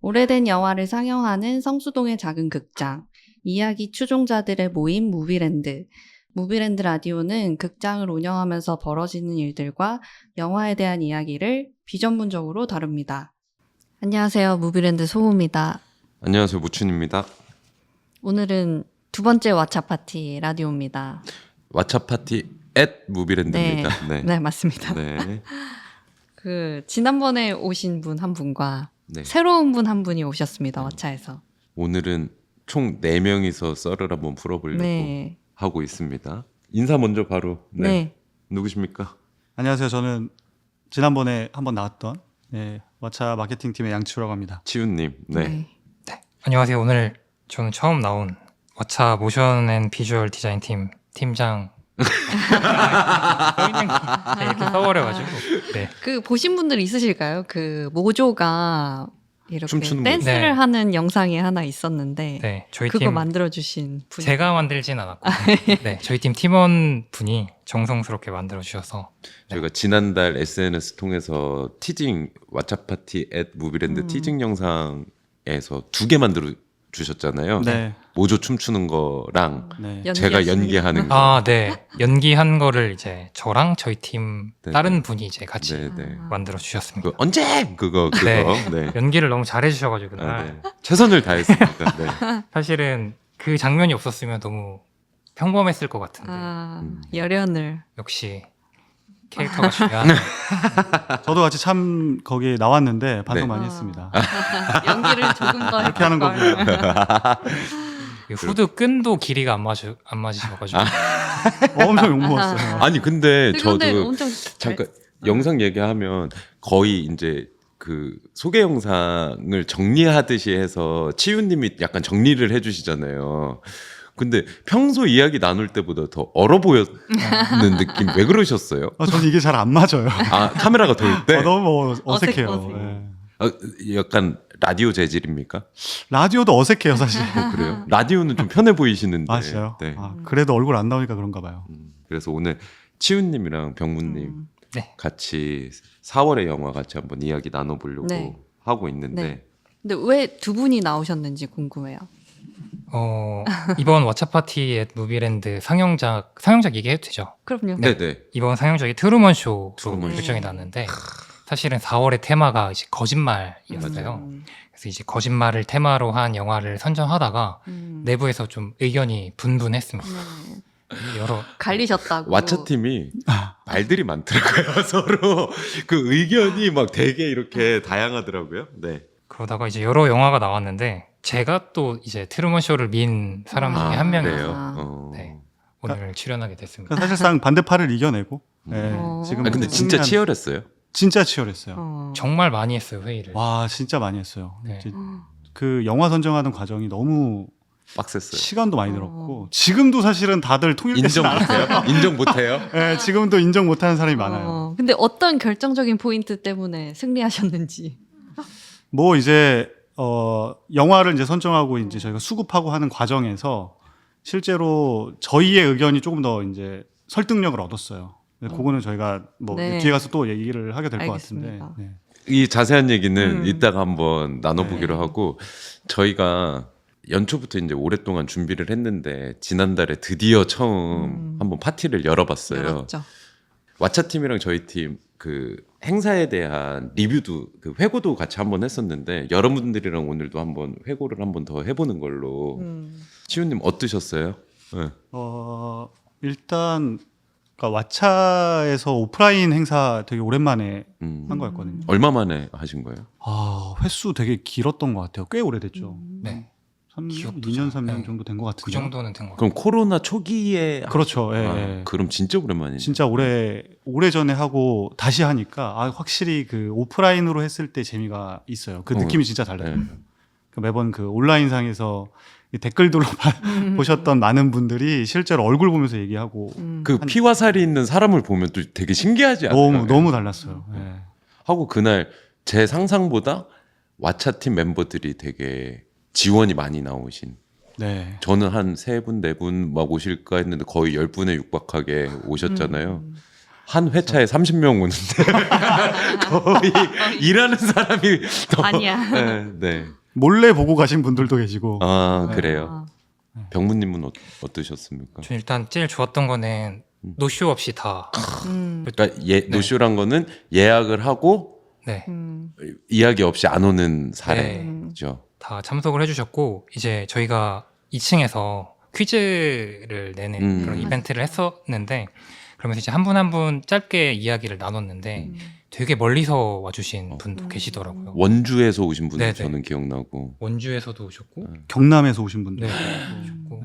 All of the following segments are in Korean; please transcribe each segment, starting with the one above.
오래된 영화를 상영하는 성수동의 작은 극장, 이야기 추종자들의 모임 무비랜드. 무비랜드 라디오는 극장을 운영하면서 벌어지는 일들과 영화에 대한 이야기를 비전문적으로 다룹니다. 안녕하세요. 무비랜드 소우입니다. 안녕하세요. 무춘입니다. 오늘은 두 번째 왓챠 파티 라디오입니다. 왓챠 파티 @ 무비랜드입니다. 네, 맞습니다. 네. 지난번에 오신 분 한 분과 네. 새로운 분 한 분이 오셨습니다. 왓챠에서. 오늘은 총 4명이서 썰을 한번 풀어보려고 하고 있습니다. 인사 먼저 바로. 네. 누구십니까? 안녕하세요. 저는 지난번에 한번 나왔던 왓챠 마케팅팀의 양치우라고 합니다. 치우님. 네. 안녕하세요. 오늘 저는 처음 나온 왓챠 모션 앤 비주얼 디자인 팀 팀장 이렇게 써버려가지고 보신 분들 있으실까요? 모조가 이렇게 춤추는 댄스를 네. 하는 영상이 하나 있었는데 네, 저희 그거 팀 만들어주신 분이 제가 만들진 않았고 네, 저희 팀 팀원 분이 정성스럽게 만들어 주셔서 저희가 지난달 SNS 통해서 티징 왓챠 파티 @ 무비랜드 티징 영상에서 2개 만들어 주셨잖아요. 네. 모조 춤추는 거랑 네. 제가 연기하는 거. 아, 네. 연기한 거를 이제 저랑 저희 팀 네, 다른 네. 분이 이제 같이 네. 만들어 주셨습니다. 언제? 그거. 네. 네. 연기를 너무 잘해 주셔가지고 아, 그날 네. 최선을 다했습니다. 네. 사실은 그 장면이 없었으면 너무 평범했을 것 같은데 열연을 역시 캐릭터가 중요한 저도 같이 참 거기 나왔는데 반성 네. 많이 했습니다. 연기를 조금 더 이렇게 하는 거구나. 후드 끈도 길이가 안 맞으셔가지고 엄청 욕먹었어요. 아니 근데 근데 저도 엄청 잠깐 영상 얘기하면 거의 이제 그 소개 영상을 정리하듯이 해서 치유님이 약간 정리를 해주시잖아요. 근데 평소 이야기 나눌 때보다 더 얼어 보였는 느낌. 왜 그러셨어요? 저는 이게 잘 안 맞아요. 아 카메라가 돌 때? 너무 어색해요. 어색. 네. 약간 라디오 재질입니까? 라디오도 어색해요, 사실. 그래요? 라디오는 좀 편해 보이시는데. 아, 진짜요? 네. 그래도 얼굴 안 나오니까 그런가 봐요. 그래서 오늘 치유님이랑 병무님 네. 같이 4월의 영화 같이 한번 이야기 나눠보려고 네. 하고 있는데 네. 근데 왜 두 분이 나오셨는지 궁금해요. 이번 왓챠 파티 @ 무비랜드 상영작 얘기해도 되죠? 그럼요. 네네. 이번 상영작이 트루먼 쇼로 트루먼 쇼. 결정이 났는데 사실은 4월의 테마가 이제 거짓말이었어요. 그래서 이제 거짓말을 테마로 한 영화를 선정하다가 내부에서 좀 의견이 분분했습니다. 여러 갈리셨다고. 왓챠 팀이 말들이 많더라고요. 서로 그 의견이 막 되게 이렇게 다양하더라고요. 네. 그러다가 이제 여러 영화가 나왔는데 제가 또 이제 트루먼 쇼를 민 사람 중에 한 명이어서 그래요? 네, 오늘 출연하게 됐습니다. 그러니까 사실상 반대파를 이겨내고 지금 근데 진짜 치열했어요. 진짜 치열했어요. 정말 많이 했어요, 회의를. 와, 진짜 많이 했어요. 네. 이제 그 영화 선정하는 과정이 너무 빡셌어요. 시간도 많이 들었고 지금도 사실은 다들 통일되지 인정 않아요. 못해요? 인정 못해요? 네, 지금도 인정 못하는 사람이 많아요. 근데 어떤 결정적인 포인트 때문에 승리하셨는지. 뭐 이제 영화를 이제 선정하고 이제 저희가 수급하고 하는 과정에서 실제로 저희의 의견이 조금 더 이제 설득력을 얻었어요. 그거는 저희가 뭐 네. 뒤에 가서 또 얘기를 하게 될 것 같은데. 알겠습니다. 네. 이 자세한 얘기는 이따가 한번 나눠보기로 네. 하고 저희가 연초부터 이제 오랫동안 준비를 했는데 지난달에 드디어 처음 한번 파티를 열어봤어요. 열었죠. 왓챠 팀이랑 저희 팀 그 행사에 대한 리뷰도 그 회고도 같이 한번 했었는데 여러분들이랑 오늘도 한번 회고를 한번 더 해보는 걸로. 치우님 어떠셨어요? 네. 일단 그러니까 왓챠에서 오프라인 행사 되게 오랜만에 한 거였거든요. 얼마 만에 하신 거예요? 횟수 되게 길었던 것 같아요. 꽤 오래됐죠. 네. 3년, 기억도 2년, 잘- 3년 네. 정도 된 것 같은데. 그 정도는 된 것 같아요. 그럼 코로나 초기에 그렇죠. 예, 아, 예. 그럼 진짜 오랜만이네요. 진짜 오래 전에 하고 다시 하니까 확실히 그 오프라인으로 했을 때 재미가 있어요. 그 느낌이 진짜 달라요. 네. 그 매번 그 온라인상에서 이 댓글들로 보셨던 많은 분들이 실제로 얼굴 보면서 얘기하고 그 피와 살이 있는 사람을 보면 또 되게 신기하지 않아요? 너무 달랐어요. 예. 하고 그날 제 상상보다 왓챠 팀 멤버들이 되게 지원이 많이 나오신. 네. 저는 한 3분, 4분 막 오실까 했는데 거의 10분에 육박하게 오셨잖아요. 한 회차에 30명 오는데 거의 일하는 사람이 더 아니야. 네, 네. 몰래 보고 가신 분들도 계시고. 아 네. 그래요. 병무님은 어떠셨습니까? 전 일단 제일 좋았던 거는 노쇼 없이 다 그러니까 네. 노쇼란 거는 예약을 하고 네, 이야기 없이 안 오는 네. 사례죠. 다 참석을 해주셨고 이제 저희가 2층에서 퀴즈를 내는 그런 이벤트를 했었는데 그러면서 이제 한 분 한 분 짧게 이야기를 나눴는데 되게 멀리서 와주신 분도 계시더라고요. 원주에서 오신 분도 네네. 저는 기억나고 원주에서도 오셨고 경남에서 오신 분들. 네, 오셨고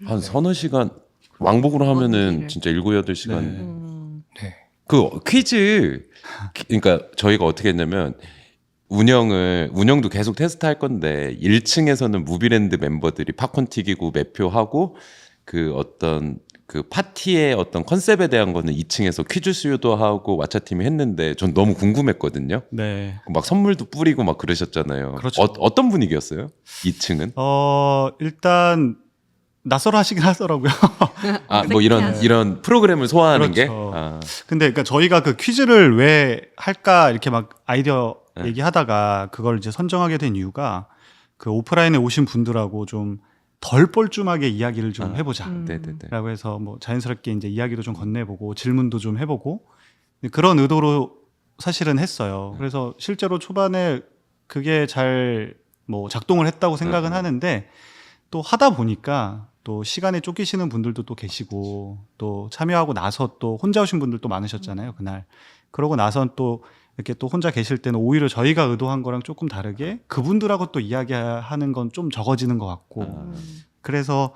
한 서너 시간 왕복으로 하면은 길을. 진짜 7, 8시간. 네. 네. 그 퀴즈 그러니까 저희가 어떻게 했냐면 운영도 계속 테스트 할 건데 1층에서는 무비랜드 멤버들이 팝콘 튀기고 매표하고 그 어떤 그 파티의 어떤 컨셉에 대한 거는 2층에서 퀴즈 수요도 하고 왓챠팀이 했는데 전 너무 궁금했거든요. 네. 막 선물도 뿌리고 막 그러셨잖아요. 그렇죠. 어떤 분위기였어요? 2층은? 일단 낯설어 하시긴 하더라고요. 아, 뭐 이런 프로그램을 소화하는 게. 그렇죠. 아, 근데 그러니까 저희가 그 퀴즈를 왜 할까 이렇게 막 아이디어 네. 얘기하다가 그걸 이제 선정하게 된 이유가 그 오프라인에 오신 분들하고 좀 덜 뻘쭘하게 이야기를 좀 해보자. 네네네. 라고 해서 뭐 자연스럽게 이제 이야기도 좀 건네보고 질문도 좀 해보고 그런 의도로 사실은 했어요. 그래서 실제로 초반에 그게 잘 뭐 작동을 했다고 생각은 하는데 또 하다 보니까 또 시간에 쫓기시는 분들도 또 계시고 또 참여하고 나서 또 혼자 오신 분들도 많으셨잖아요, 그날. 그러고 나선 또 이렇게 또 혼자 계실 때는 오히려 저희가 의도한 거랑 조금 다르게 그분들하고 또 이야기하는 건 좀 적어지는 것 같고 그래서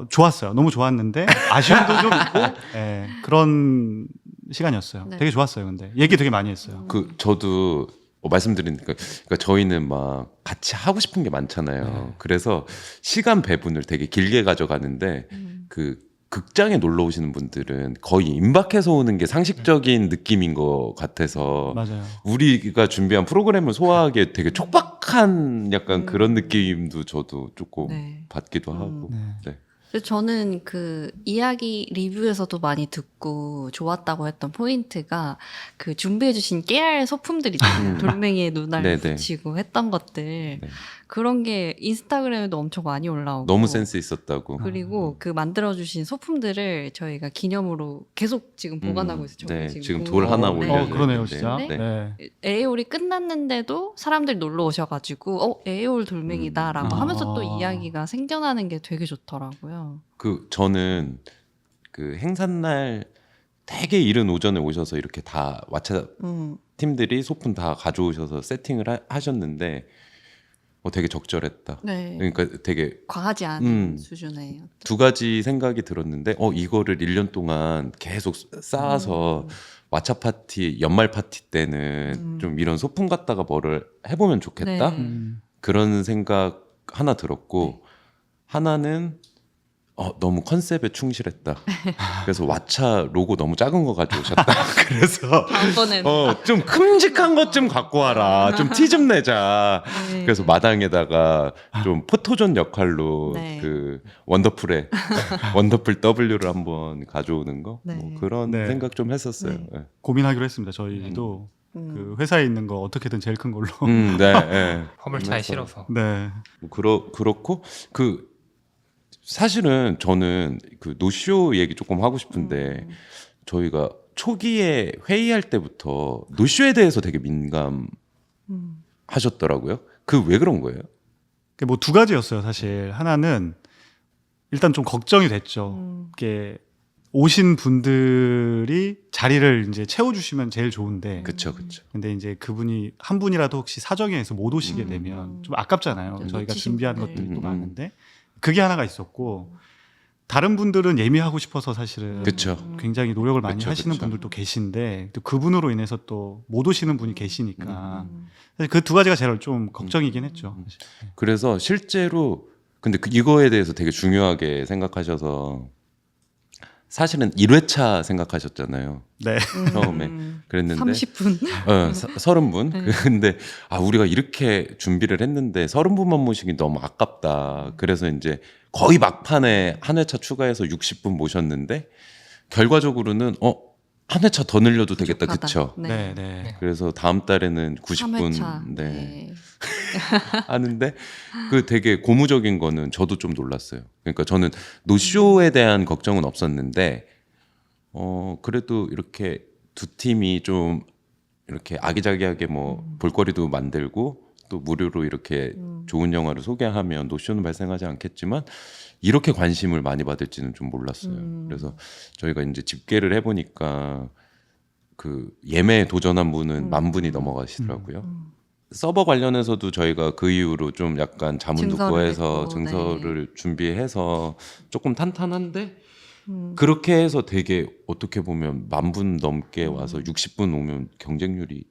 좋았어요. 너무 좋았는데 아쉬움도 좀 있고 예, 그런 시간이었어요. 네. 되게 좋았어요. 근데 얘기 되게 많이 했어요. 저도 말씀드리니까 그러니까 저희는 막 같이 하고 싶은 게 많잖아요. 네. 그래서 시간 배분을 되게 길게 가져가는데 그 극장에 놀러 오시는 분들은 거의 임박해서 오는 게 상식적인 느낌인 것 같아서 맞아요. 우리가 준비한 프로그램을 소화하기에 되게 촉박한 약간 그런 느낌도 저도 조금 네. 받기도 하고. 네. 네. 그래서 저는 그 이야기 리뷰에서도 많이 듣고 좋았다고 했던 포인트가 그 준비해주신 깨알 소품들 있잖아요. 돌멩이에 눈알 네네. 붙이고 했던 것들. 그런 게 인스타그램에도 엄청 많이 올라오고. 너무 센스 있었다고. 그리고 그 만들어주신 소품들을 저희가 기념으로 계속 지금 보관하고 있어요. 저희 네, 지금 돌 공유하고. 하나 네. 올려야 그러네요, 되는데. 진짜. 네. 네. 에어홀이 끝났는데도 사람들이 놀러 오셔가지고 에어홀 돌멩이다라고 하면서 또 이야기가 생겨나는 게 되게 좋더라고요. 저는 그 행사날 되게 이른 오전에 오셔서 이렇게 다 왓챠 팀들이 소품 다 가져오셔서 세팅을 하셨는데 되게 적절했다. 네. 그러니까 되게 과하지 않은 수준의 두 가지 생각이 들었는데 이거를 1년 동안 계속 쌓아서 왓챠 파티 연말 파티 때는 좀 이런 소품 갖다가 뭐를 해보면 좋겠다. 네. 그런 생각 하나 들었고 하나는 너무 컨셉에 충실했다. 그래서 왓챠 로고 너무 작은 거 가져오셨다. 그래서 다음번에는 좀 큼직한 것 좀 갖고 와라. 좀 티 좀 내자. 네. 그래서 마당에다가 좀 포토존 역할로 네. 그 원더풀의 원더풀 W를 한번 가져오는 거 네. 뭐 그런 네. 생각 좀 했었어요. 네. 네. 고민하기로 했습니다. 저희도 그 회사에 있는 거 어떻게든 제일 큰 걸로. 네. 네. 허물차에 실어서 네. 뭐 그렇고 사실은 저는 그 노쇼 얘기 조금 하고 싶은데 저희가 초기에 회의할 때부터 노쇼에 대해서 되게 민감하셨더라고요. 그 왜 그런 거예요? 뭐 두 가지였어요, 사실. 하나는 일단 좀 걱정이 됐죠. 이게 오신 분들이 자리를 이제 채워주시면 제일 좋은데. 그쵸. 근데 이제 그분이 한 분이라도 혹시 사정에 의해서 못 오시게 되면 좀 아깝잖아요. 좀 저희가 놓치신 준비한 분들. 것들이 또 많은데. 그게 하나가 있었고. 다른 분들은 예매하고 싶어서 사실은 그쵸. 굉장히 노력을 많이 그쵸, 하시는 그쵸. 분들도 계신데 또 그분으로 인해서 또 못 오시는 분이 계시니까 그 두 가지가 제일 좀 걱정이긴 했죠. 사실. 그래서 실제로 근데 이거에 대해서 되게 중요하게 생각하셔서 사실은 1회차 생각하셨잖아요. 네. 처음에 그랬는데 30분. 30분. 근데 우리가 이렇게 준비를 했는데 30분만 모시기 너무 아깝다. 그래서 이제 거의 막판에 한 회차 추가해서 60분 모셨는데 결과적으로는 한 회차 더 늘려도 되겠다, 부족하다. 그쵸? 네, 네. 그래서 다음 달에는 90분 3회차. 네. 하는데 그 되게 고무적인 거는 저도 좀 놀랐어요. 그러니까 저는 노쇼에 대한 걱정은 없었는데 그래도 이렇게 두 팀이 좀 이렇게 아기자기하게 뭐 볼거리도 만들고 또 무료로 이렇게 좋은 영화를 소개하면 노쇼는 발생하지 않겠지만 이렇게 관심을 많이 받을지는 좀 몰랐어요. 그래서 저희가 이제 집계를 해보니까 그 예매에 도전한 분은 10,000분이 넘어가시더라고요. 서버 관련해서도 저희가 그 이후로 좀 약간 자문도 증서를 구해서 냈고, 증서를 준비해서 조금 탄탄한데 그렇게 해서 되게 어떻게 보면 10,000분 넘게 와서 60분 오면 경쟁률이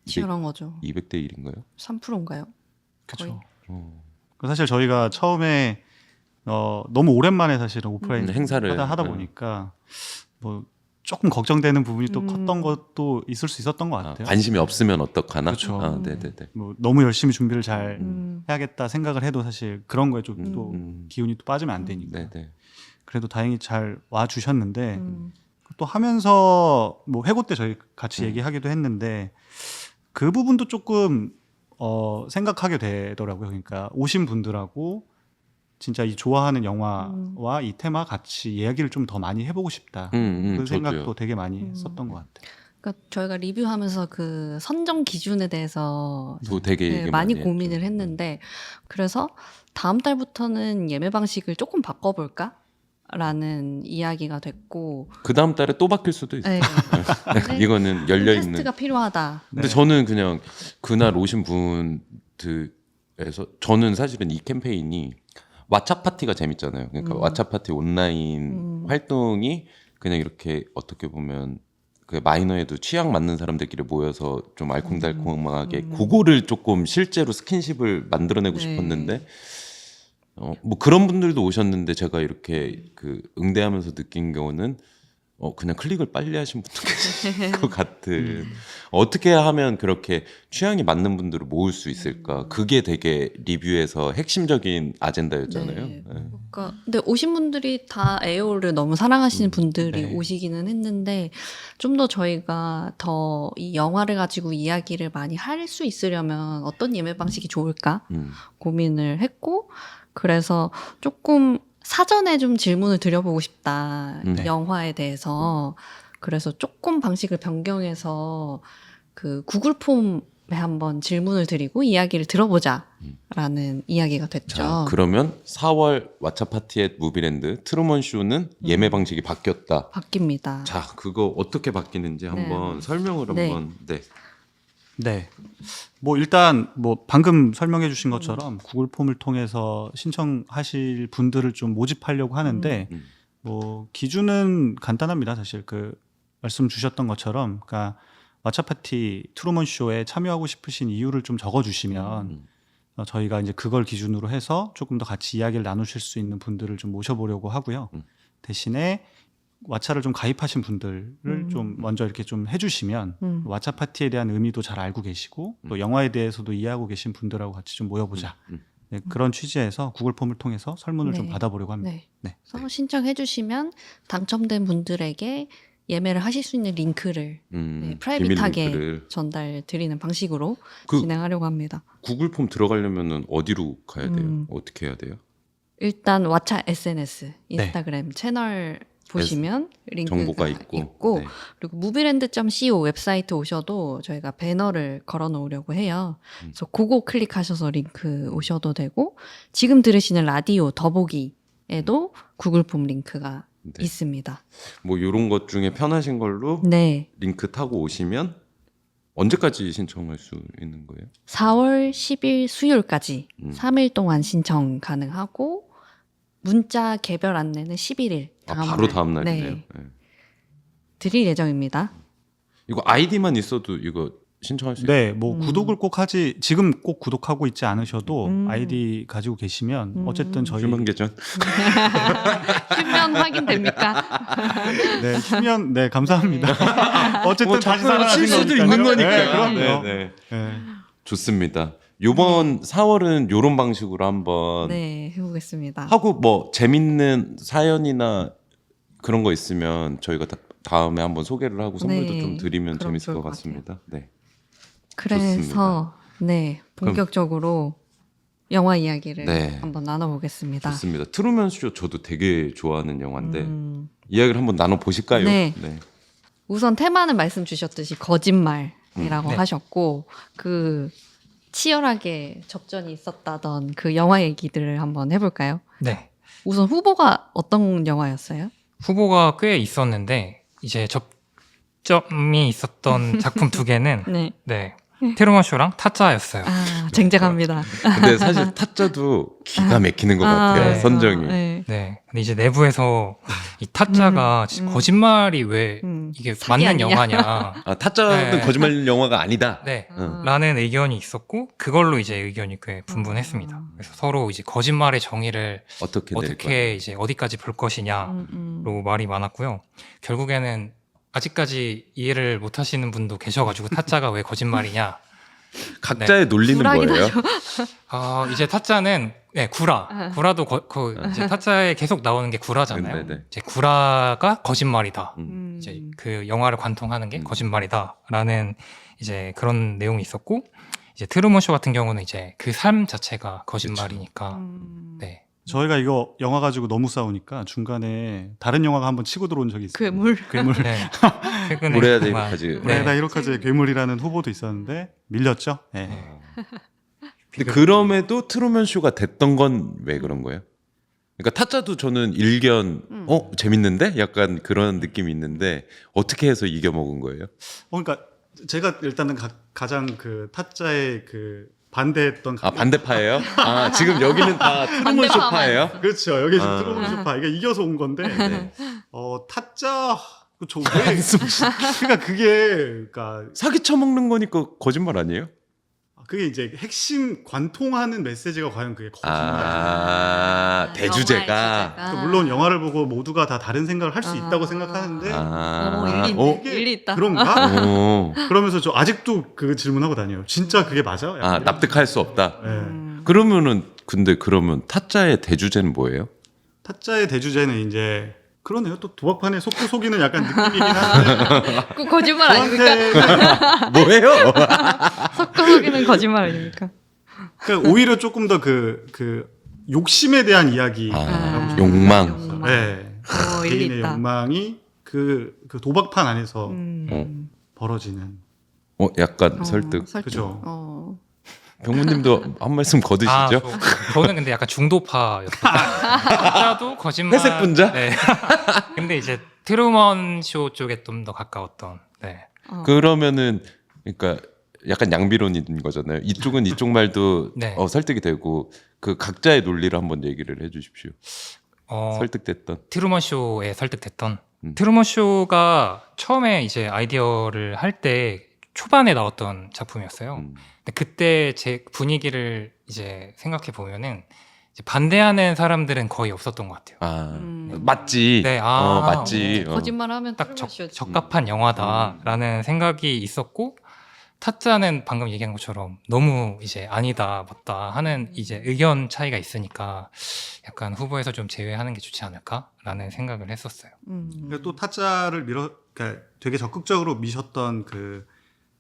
치열한 거죠. 200대 1인가요? 3%인가요? 그렇죠. 사실 저희가 처음에 너무 오랜만에 사실은 오프라인 행사를 하다 보니까 뭐 조금 걱정되는 부분이 또 컸던 것도 있을 수 있었던 것 같아요. 관심이 없으면 어떡하나? 그렇죠. 네네네. 뭐 너무 열심히 준비를 잘 음. 해야겠다 생각을 해도 사실 그런 거에 좀 또 기운이 또 빠지면 안 되니까. 네네. 그래도 다행히 잘 와 주셨는데 음. 또 하면서 뭐 회고 때 저희 같이 얘기하기도 했는데 그 부분도 조금 생각하게 되더라고요. 그러니까 오신 분들하고 진짜 이 좋아하는 영화와 이 테마 같이 이야기를 좀 더 많이 해보고 싶다. 그 저도요. 생각도 되게 많이 했었던 것 같아요. 그러니까 저희가 리뷰하면서 그 선정 기준에 대해서 또 되게 네, 얘기 많이 했죠. 고민을 했는데 그래서 다음 달부터는 예매 방식을 조금 바꿔볼까? 라는 이야기가 됐고 그 다음 달에 또 바뀔 수도 있어요. 네. 이거는 열려 있는. 테스트가 필요하다. 근데 네. 저는 그냥 그날 오신 분들에서 저는 사실은 이 캠페인이 왓챠 파티가 재밌잖아요. 그러니까 왓챠 파티 온라인 활동이 그냥 이렇게 어떻게 보면 그 마이너에도 취향 맞는 사람들끼리 모여서 좀 알콩달콩하게 그거를 조금 실제로 스킨십을 만들어내고 네. 싶었는데 뭐 그런 분들도 오셨는데 제가 이렇게 그 응대하면서 느낀 경우는 그냥 클릭을 빨리 하신 분도 계신 것 같은 어떻게 하면 그렇게 취향이 맞는 분들을 모을 수 있을까 그게 되게 리뷰에서 핵심적인 아젠다였잖아요. 네. 네. 그러니까 근데 오신 분들이 다 에어를 너무 사랑하시는 분들이 네. 오시기는 했는데 좀 더 저희가 더 이 영화를 가지고 이야기를 많이 할 수 있으려면 어떤 예매 방식이 좋을까 고민을 했고 그래서 조금 사전에 좀 질문을 드려보고 싶다. 이 네. 영화에 대해서. 그래서 조금 방식을 변경해서 그 구글 폼에 한번 질문을 드리고 이야기를 들어보자라는 이야기가 됐죠. 자, 그러면 4월 왓챠 파티의 무비랜드 트루먼 쇼는 예매 방식이 바뀌었다. 바뀝니다. 자, 그거 어떻게 바뀌는지 한번 설명을 네. 한번. 네. 네. 뭐 일단 뭐 방금 설명해 주신 것처럼 구글 폼을 통해서 신청하실 분들을 좀 모집하려고 하는데 뭐 기준은 간단합니다. 사실 그 말씀 주셨던 것처럼 그러니까 왓챠 파티 트루먼 쇼에 참여하고 싶으신 이유를 좀 적어 주시면 저희가 이제 그걸 기준으로 해서 조금 더 같이 이야기를 나누실 수 있는 분들을 좀 모셔보려고 하고요. 대신에 왓챠를 좀 가입하신 분들을 좀 먼저 이렇게 좀 해주시면 왓챠 파티에 대한 의미도 잘 알고 계시고 또 영화에 대해서도 이해하고 계신 분들하고 같이 좀 모여보자. 네, 그런 취지에서 구글 폼을 통해서 설문을 네. 좀 받아보려고 합니다. 네. 네. 그래서 신청해 주시면 당첨된 분들에게 예매를 하실 수 있는 링크를 네, 프라이빗하게 비밀 링크를. 전달 드리는 방식으로 그 진행하려고 합니다. 구글 폼 들어가려면은 어디로 가야 돼요? 어떻게 해야 돼요? 일단 왓챠 SNS, 인스타그램 채널 보시면 링크가 정보가 있고. 네. 그리고 무비랜드.co 웹사이트 오셔도 저희가 배너를 걸어 놓으려고 해요. 그래서 그거 클릭하셔서 링크 오셔도 되고 지금 들으시는 라디오 더보기에도 구글 폼 링크가 네. 있습니다. 뭐 이런 것 중에 편하신 걸로 네. 링크 타고 오시면 언제까지 신청할 수 있는 거예요? 4월 10일 수요일까지 3일 동안 신청 가능하고 문자 개별 안내는 11일 바로 다음 날이네요. 네, 네. 드릴 예정입니다. 이거 아이디만 있어도 이거 신청할 수 있어요? 네, 뭐 구독을 꼭 하지 지금 꼭 구독하고 있지 않으셔도 아이디 가지고 계시면 어쨌든 저희 휴먼 계정. 휴면 확인됩니까? 네, 휴면 네 감사합니다. 어쨌든 다시 자꾸 살아나신 칠 수도 거니까요. 있는 거니까. 네, 그럼요. 네, 네. 네. 좋습니다. 요번 4월은 요런 방식으로 한번 네, 해보겠습니다. 하고 뭐 재밌는 사연이나 그런 거 있으면 저희가 다음에 한번 소개를 하고 선물도 네, 좀 드리면 그럼 재밌을 좋을 것 것 같습니다. 네. 그래서 네, 본격적으로 영화 이야기를 네. 한번 나눠보겠습니다. 좋습니다. 트루먼 쇼 저도 되게 좋아하는 영화인데 음, 이야기를 한번 나눠 보실까요? 네. 우선 테마는 말씀 주셨듯이 거짓말이라고 네. 하셨고 그 치열하게 접전이 있었다던 그 영화 얘기들을 한번 해볼까요? 네. 우선 후보가 어떤 영화였어요? 후보가 꽤 있었는데 이제 접점이 있었던 작품 두 개는 네. 네. 트루먼 쇼랑 타짜였어요. 아, 쟁쟁합니다. 근데 사실 타짜도 기가 막히는 것 같아요. 네. 선정이. 네. 네. 근데 이제 내부에서 이 타짜가 진짜 거짓말이 왜 이게 사기 맞는 아니냐? 영화냐. 아, 타짜는 네. 거짓말 영화가 아니다. 네. 아. 라는 의견이 있었고 그걸로 이제 의견이 꽤 분분했습니다. 그래서 서로 이제 거짓말의 정의를 어떻게 될 거예요? 어떻게 이제 어디까지 볼 것이냐로 말이 많았고요. 결국에는 아직까지 이해를 못 하시는 분도 계셔가지고 타짜가 왜 거짓말이냐. 각자의 논리는 불하긴 뭐예요? 이제 타짜는 네, 구라. 구라도 이제 타짜에 계속 나오는 게 구라잖아요. 네네. 이제 구라가 거짓말이다. 음. 이제 그 영화를 관통하는 게 거짓말이다라는 이제 그런 내용이 있었고 이제 트루먼 쇼 같은 경우는 이제 그 삶 자체가 거짓말이니까 네. 저희가 이거 영화 가지고 너무 싸우니까 중간에 다른 영화가 한번 치고 들어온 적이 있어요. 괴물. 괴물. 네. 최근에 브레다 정말- 데이비까지. 네. 브레다 히로카즈의 괴물이라는 후보도 있었는데 밀렸죠. 네. 근데 그럼에도 트루먼 쇼가 됐던 건 왜 그런 거예요? 그러니까 타짜도 저는 일견 재밌는데 약간 그런 느낌이 있는데 어떻게 해서 이겨 먹은 거예요? 그러니까 제가 일단은 가장 그 타짜의 그 반대했던 아 반대파예요? 아 지금 여기는 다 트루먼 쇼파예요? 그렇죠. 여기 지금 아. 트루먼 쇼파 이게 이겨서 온 건데 네. 타짜 그러니까 그러니까 사기 쳐먹는 거니까 거짓말 아니에요? 그게 이제 핵심 관통하는 메시지가 과연 그게 거짓말이야. 아 대주제가. 그러니까 물론 영화를 보고 모두가 다 다른 생각을 할 수 있다고 생각하는데 일리 있네. 어? 일리 있다. 그런가? 오. 그러면서 저 아직도 그 질문하고 다녀요. 진짜 그게 맞아? 아 약간 납득할 수 없다. 네. 그러면 타짜의 대주제는 뭐예요? 타짜의 대주제는 이제 그러네요. 또 도박판에 속고 속이는 약간 느낌이긴 한데 그 거짓말 아닙니까? 저한테 뭐예요? 섞어서기는 거짓말 아닙니까? 그러니까 오히려 조금 더 그 욕심에 대한 이야기. 아, 욕망. 네. 일리 개인의 있다. 욕망이 그 도박판 안에서 벌어지는. 약간 설득. 그죠. 병무님도 한 말씀 거두시죠? 저는 근데 약간 중도파였어요. 타짜도 거짓말. 회색 분자? 네. 근데 이제 트루먼 쇼 쪽에 좀 더 가까웠던. 네. 그러면은 그러니까 약간 양비론인 거잖아요. 이쪽은 이쪽 말도 네. 설득이 되고 그 각자의 논리를 한번 얘기를 해주십시오. 설득됐던. 트루먼 쇼에 설득됐던. 트루먼 쇼가 처음에 이제 아이디어를 할 때 초반에 나왔던 작품이었어요. 근데 그때 제 분위기를 이제 생각해 보면은 이제 반대하는 사람들은 거의 없었던 것 같아요. 아 맞지. 네, 맞지. 거짓말하면 딱 적합한 영화다라는 생각이 있었고 타짜는 방금 얘기한 것처럼 너무 이제 아니다 맞다 하는 이제 의견 차이가 있으니까 약간 후보에서 좀 제외하는 게 좋지 않을까라는 생각을 했었어요. 그리고 또 타짜를 그러니까 되게 적극적으로 미셨던 그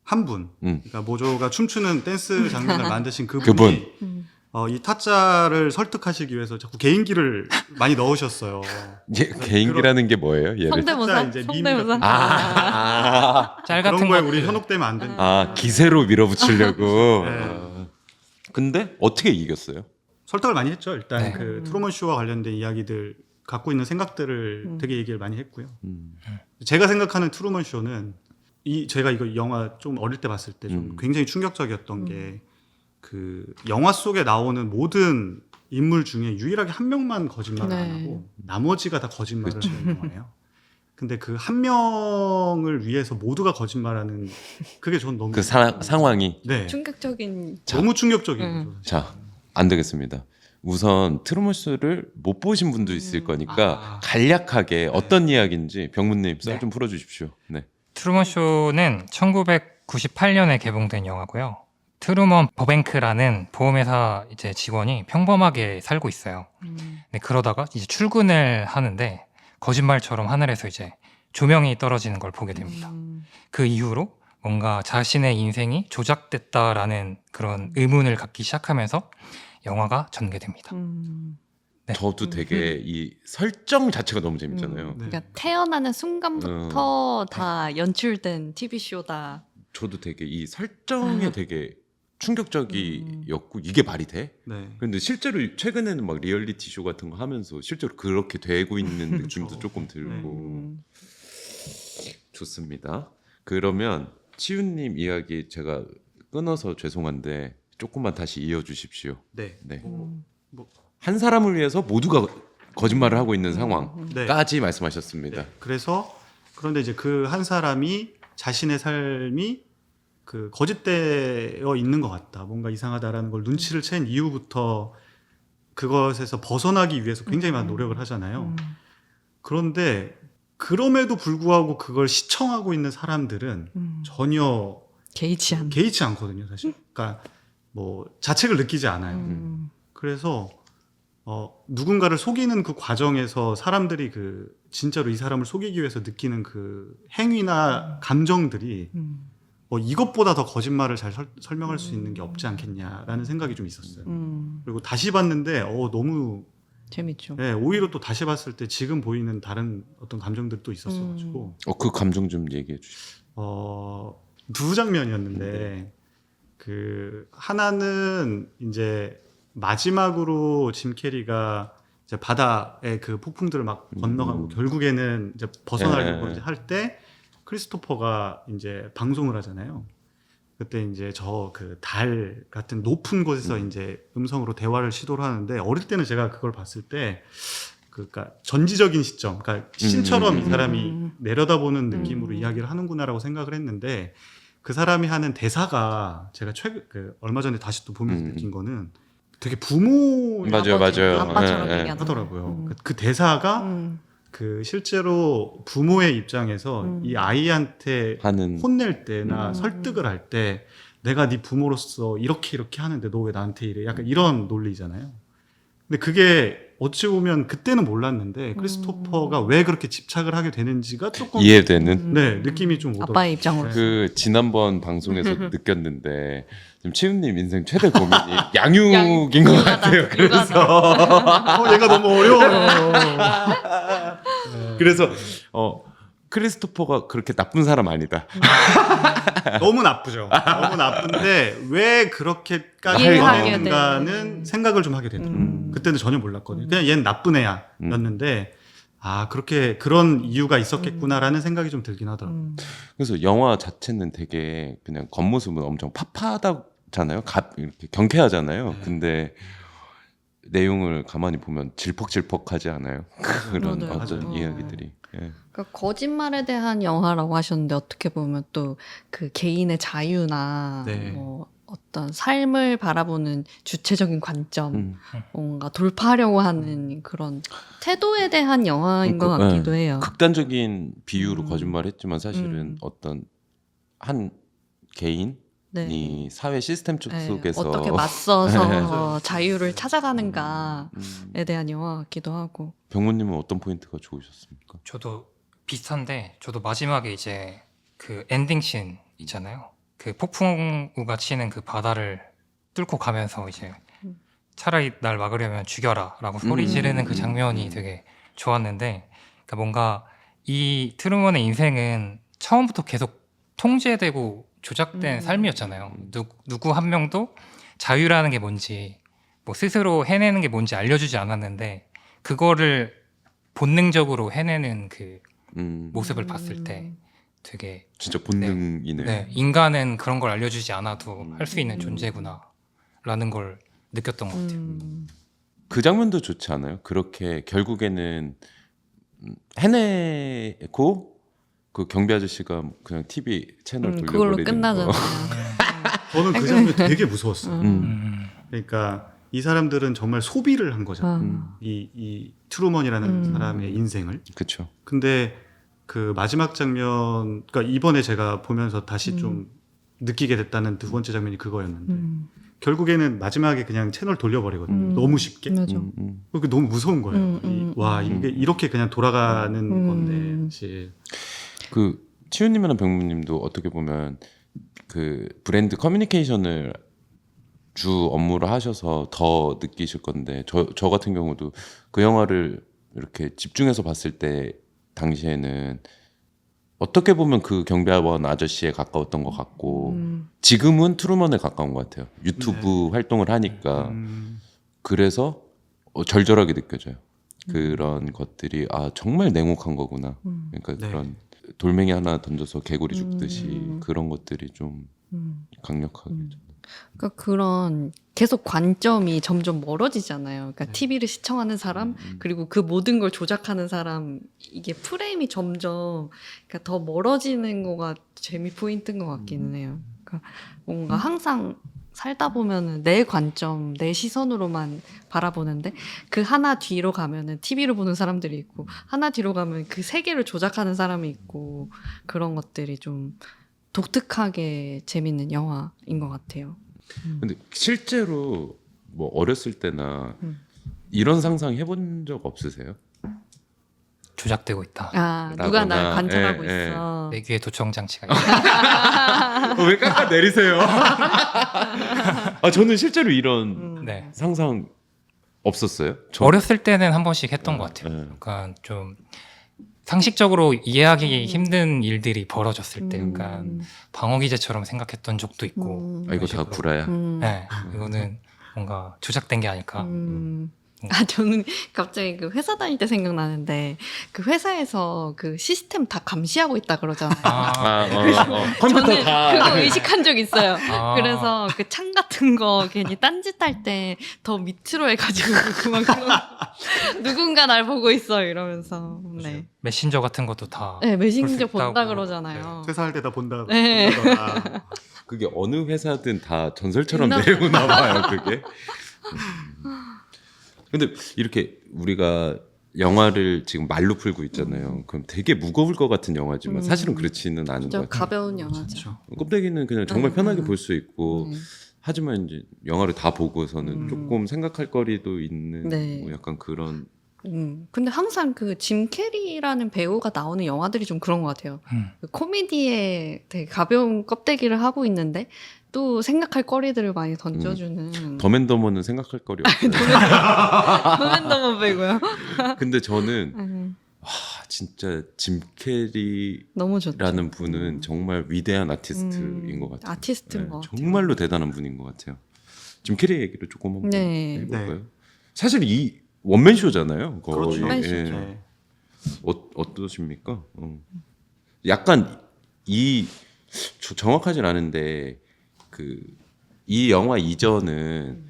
한 분, 그러니까 모조가 춤추는 댄스 장면을 만드신 그분이 이 타짜를 설득하시기 위해서 자꾸 개인기를 많이 넣으셨어요. 개인기라는 게 뭐예요? 예를 성대모사? 이제 밈 성대모사? 짤 그런 같은 거에 것들. 우리 현혹되면 안 된다. 기세로 밀어붙이려고. 네. 근데 어떻게 이겼어요? 설득을 많이 했죠. 일단 네. 그 트루먼 쇼와 관련된 이야기들 갖고 있는 생각들을 되게 얘기를 많이 했고요. 제가 생각하는 트루먼 쇼는 제가 이거 영화 좀 어릴 때 봤을 때 좀 굉장히 충격적이었던 게 그 영화 속에 나오는 모든 인물 중에 유일하게 한 명만 거짓말을 안 하고 나머지가 다 거짓말을 하는 영화예요. 근데 그 한 명을 위해서 모두가 거짓말하는 그게 전 너무 그 상황이. 네. 충격적인. 너무 충격적인 거죠. 자, 안 되겠습니다. 우선 트루먼 쇼를 못 보신 분도 있을 거니까 간략하게 어떤 이야기인지 병문님 썰 좀 풀어주십시오. 네. 트루먼 쇼는 1998년에 개봉된 영화고요. 트루먼 버뱅크라는 보험회사 이제 직원이 평범하게 살고 있어요. 근데 그러다가 이제 출근을 하는데 거짓말처럼 하늘에서 이제 조명이 떨어지는 걸 보게 됩니다. 그 이후로 뭔가 자신의 인생이 조작됐다라는 그런 의문을 갖기 시작하면서 영화가 전개됩니다. 네. 저도 되게 이 설정 자체가 너무 재밌잖아요. 네. 그러니까 태어나는 순간부터 다 연출된 TV 쇼다. 저도 되게 이 설정에 되게 충격적이었고 이게 말이 돼? 네. 근데 실제로 최근에는 막 리얼리티 쇼 같은 거 하면서 실제로 그렇게 되고 있는 느낌도 그렇죠. 조금 들고 음. 좋습니다. 그러면 치우님 이야기 제가 끊어서 죄송한데 조금만 다시 이어주십시오. 네. 네. 뭐, 한 사람을 위해서 모두가 거짓말을 하고 있는 상황까지 네. 말씀하셨습니다. 네. 그런데 이제 그 한 사람이 자신의 삶이 그 거짓되어 있는 것 같다. 뭔가 이상하다라는 걸 눈치를 챈 이후부터 그것에서 벗어나기 위해서 굉장히 많은 노력을 하잖아요. 그런데 그럼에도 불구하고 그걸 시청하고 있는 사람들은 전혀 개의치 않. 개의치 않거든요, 사실. 그러니까 뭐 자책을 느끼지 않아요. 그래서 누군가를 속이는 그 과정에서 사람들이 그 진짜로 이 사람을 속이기 위해서 느끼는 그 행위나 감정들이 뭐 이것보다 더 거짓말을 잘 설명할 수 있는 게 없지 않겠냐라는 생각이 좀 있었어요. 그리고 다시 봤는데 너무 재밌죠. 네, 오히려 또 다시 봤을 때 지금 보이는 다른 어떤 감정들이 또 있었어가지고 그 감정 좀 얘기해 주시죠. 두 장면이었는데 그 하나는 이제 마지막으로 짐 캐리가 이제 바다의 그 폭풍들을 막 건너가고 결국에는 이제 벗어나려고 이제 할 때 크리스토퍼가 이제 방송을 하잖아요. 그때 이제 저 그 달 같은 높은 곳에서 이제 음성으로 대화를 시도를 하는데 어릴 때는 제가 그걸 봤을 때 그러니까 전지적인 시점, 그러니까 신처럼 이 사람이 내려다보는 느낌으로 이야기를 하는구나라고 생각을 했는데 그 사람이 하는 대사가 제가 얼마 전에 다시 또 보면서 느낀 거는 되게 부모 맞아요. 아빠처럼 예, 예. 얘기하는 하더라고요. 그 대사가 그 실제로 부모의 입장에서 이 아이한테 하는 혼낼 때나 설득을 할 때 내가 네 부모로서 이렇게 하는데 너 왜 나한테 이래? 약간 이런 논리잖아요. 근데 그게 어찌 보면 그때는 몰랐는데 크리스토퍼가 왜 그렇게 집착을 하게 되는지가 조금 이해되는. 네, 느낌이 좀 오더라고요. 아빠의 입장으로. 그 지난번 방송에서 느꼈는데 지금 치우님 인생 최대 고민이 양육인 것 같아요. 그래서 얘가 너무 어려워요. 그래서 크리스토퍼가 그렇게 나쁜 사람 아니다. 너무 나쁘죠. 너무 나쁜데 왜 그렇게까지 이해하게 하는가는 생각을 좀 하게 되더라고요. 그때는 전혀 몰랐거든요. 그냥 얘는 나쁜 애야였는데 그렇게 그런 이유가 있었겠구나라는 생각이 좀 들긴 하더라고요. 그래서 영화 자체는 되게 그냥 겉모습은 엄청 팝하다잖아요. 이렇게 경쾌하잖아요. 근데 내용을 가만히 보면 질퍽질퍽하지 않아요? 그런 맞아요. 어떤 맞아요. 이야기들이. 예. 그러니까 거짓말에 대한 영화라고 하셨는데 어떻게 보면 또 그 개인의 자유나 네. 뭐 어떤 삶을 바라보는 주체적인 관점, 음. 뭔가 돌파하려고 하는 그런 태도에 대한 영화인 것 그러니까, 같기도 해요. 극단적인 비유로 거짓말했지만 사실은 어떤 한 개인이 네. 사회 시스템 네, 속에서 어떻게 맞서서 자유를 찾아가는가에 대한 영화 같기도 하고. 병모님은 어떤 포인트가 좋으셨습니까? 저도 비슷한데 저도 마지막에 이제 그 엔딩씬 있잖아요. 그 폭풍우가 치는 그 바다를 뚫고 가면서 이제 차라리 날 막으려면 죽여라라고 소리 지르는 그 장면이 되게 좋았는데, 그러니까 뭔가 이 트루먼의 인생은 처음부터 계속 통제되고 조작된 삶이었잖아요. 누구 한 명도 자유라는 게 뭔지, 뭐 스스로 해내는 게 뭔지 알려주지 않았는데 그거를 본능적으로 해내는 그 모습을 봤을 때 되게 진짜 본능이네요. 네, 인간은 그런 걸 알려주지 않아도 할 수 있는 존재구나 라는 걸 느꼈던 것 같아요. 그 장면도 좋지 않아요? 그렇게 결국에는 해내고 그 경비 아저씨가 그냥 TV 채널 그걸로 돌려버리는 끝나잖아요. 거. 저는 그 장면 되게 무서웠어요. 음. 그러니까 이 사람들은 정말 소비를 한 거잖아요. 이 트루먼이라는 사람의 인생을. 그렇죠. 근데 그 마지막 장면, 그러니까 이번에 제가 보면서 다시 좀 느끼게 됐다는 두 번째 장면이 그거였는데 결국에는 마지막에 그냥 채널 돌려버리거든요. 너무 쉽게. 맞아. 그게 너무 무서운 거예요. 와 음. 이게 이렇게 그냥 돌아가는 건데 사실. 그 치우님이나 병무님도 어떻게 보면 그 브랜드 커뮤니케이션을 주 업무로 하셔서 더 느끼실 건데 저 같은 경우도 그 영화를 이렇게 집중해서 봤을 때 당시에는 어떻게 보면 그 경비원 아저씨에 가까웠던 것 같고 지금은 트루먼에 가까운 것 같아요. 유튜브 활동을 하니까 그래서 절절하게 느껴져요. 그런 것들이 아 정말 냉혹한 거구나. 그러니까 네. 그런 돌멩이 하나 던져서 개구리 죽듯이 그런 것들이 좀 강력하게 그러니까 그런 계속 관점이 점점 멀어지잖아요. 그러니까 TV를 시청하는 사람 그리고 그 모든 걸 조작하는 사람 이게 프레임이 점점 그러니까 더 멀어지는 거가 재미 포인트인 것 같기는 해요. 그러니까 뭔가 항상 살다 보면은 내 관점, 내 시선으로만 바라보는데 그 하나 뒤로 가면은 TV를 보는 사람들이 있고 하나 뒤로 가면 그 세계를 조작하는 사람이 있고 그런 것들이 좀 독특하게 재밌는 영화인 것 같아요. 근데 실제로 뭐 어렸을 때나 이런 상상 해본 적 없으세요? 조작되고 있다. 아, 누가 날 라거나, 관찰하고 예, 있어. 내 귀에 도청 장치가 있다. 왜 깎아 내리세요? 아 저는 실제로 이런 네. 상상 없었어요. 어렸을 때는 한 번씩 했던 것 같아요. 네. 그러니까 좀 상식적으로 이해하기 힘든 일들이 벌어졌을 때, 그러니까 방어 기제처럼 생각했던 적도 있고. 아 이거 다 식으로. 구라야. 네, 이거는 뭔가 조작된 게 아닐까. 아, 저는 갑자기 그 회사 다닐 때 생각나는데 그 회사에서 그 시스템 다 감시하고 있다 그러잖아요. 컴퓨터 저는 다. 그거 의식한 적 있어요. 아. 그래서 그 창 같은 거 괜히 딴짓할 때 더 밑으로 해가지고 그만 누군가 날 보고 있어 이러면서. 네. 메신저 같은 것도 다. 네, 볼수 메신저 본다 있다고. 그러잖아요. 퇴사할 때다 본다. 네. 본다더라. 그게 어느 회사든 다 전설처럼 있나 내려오나 봐요. 그게. 근데 이렇게 우리가 영화를 지금 말로 풀고 있잖아요. 그럼 되게 무거울 것 같은 영화지만 사실은 그렇지는 않은 것 진짜 같아요. 가벼운 영화죠. 그렇죠. 껍데기는 그냥 정말 편하게 볼 수 있고 네. 하지만 이제 영화를 다 보고서는 조금 생각할 거리도 있는 네. 뭐 약간 그런 근데 항상 그 짐 캐리라는 배우가 나오는 영화들이 좀 그런 것 같아요. 그 코미디에 되게 가벼운 껍데기를 하고 있는데 또 생각할 거리들을 많이 던져주는. 더맨더머는 생각할 거리 없어요. 더맨더머 배우고요. 근데 저는 진짜 짐 캐리라는 너무 좋죠. 분은 정말 위대한 아티스트인 것 같아요. 아티스트인 네, 것 같아요. 정말로 대단한 분인 것 같아요. 짐 캐리 얘기를 조금 한번 네. 해볼까요? 네. 사실 이 원맨 쇼잖아요. 거의. 그렇죠. 원맨 예. 쇼죠. 네. 어떠십니까? 약간 정확하진 않은데 이 영화 이전은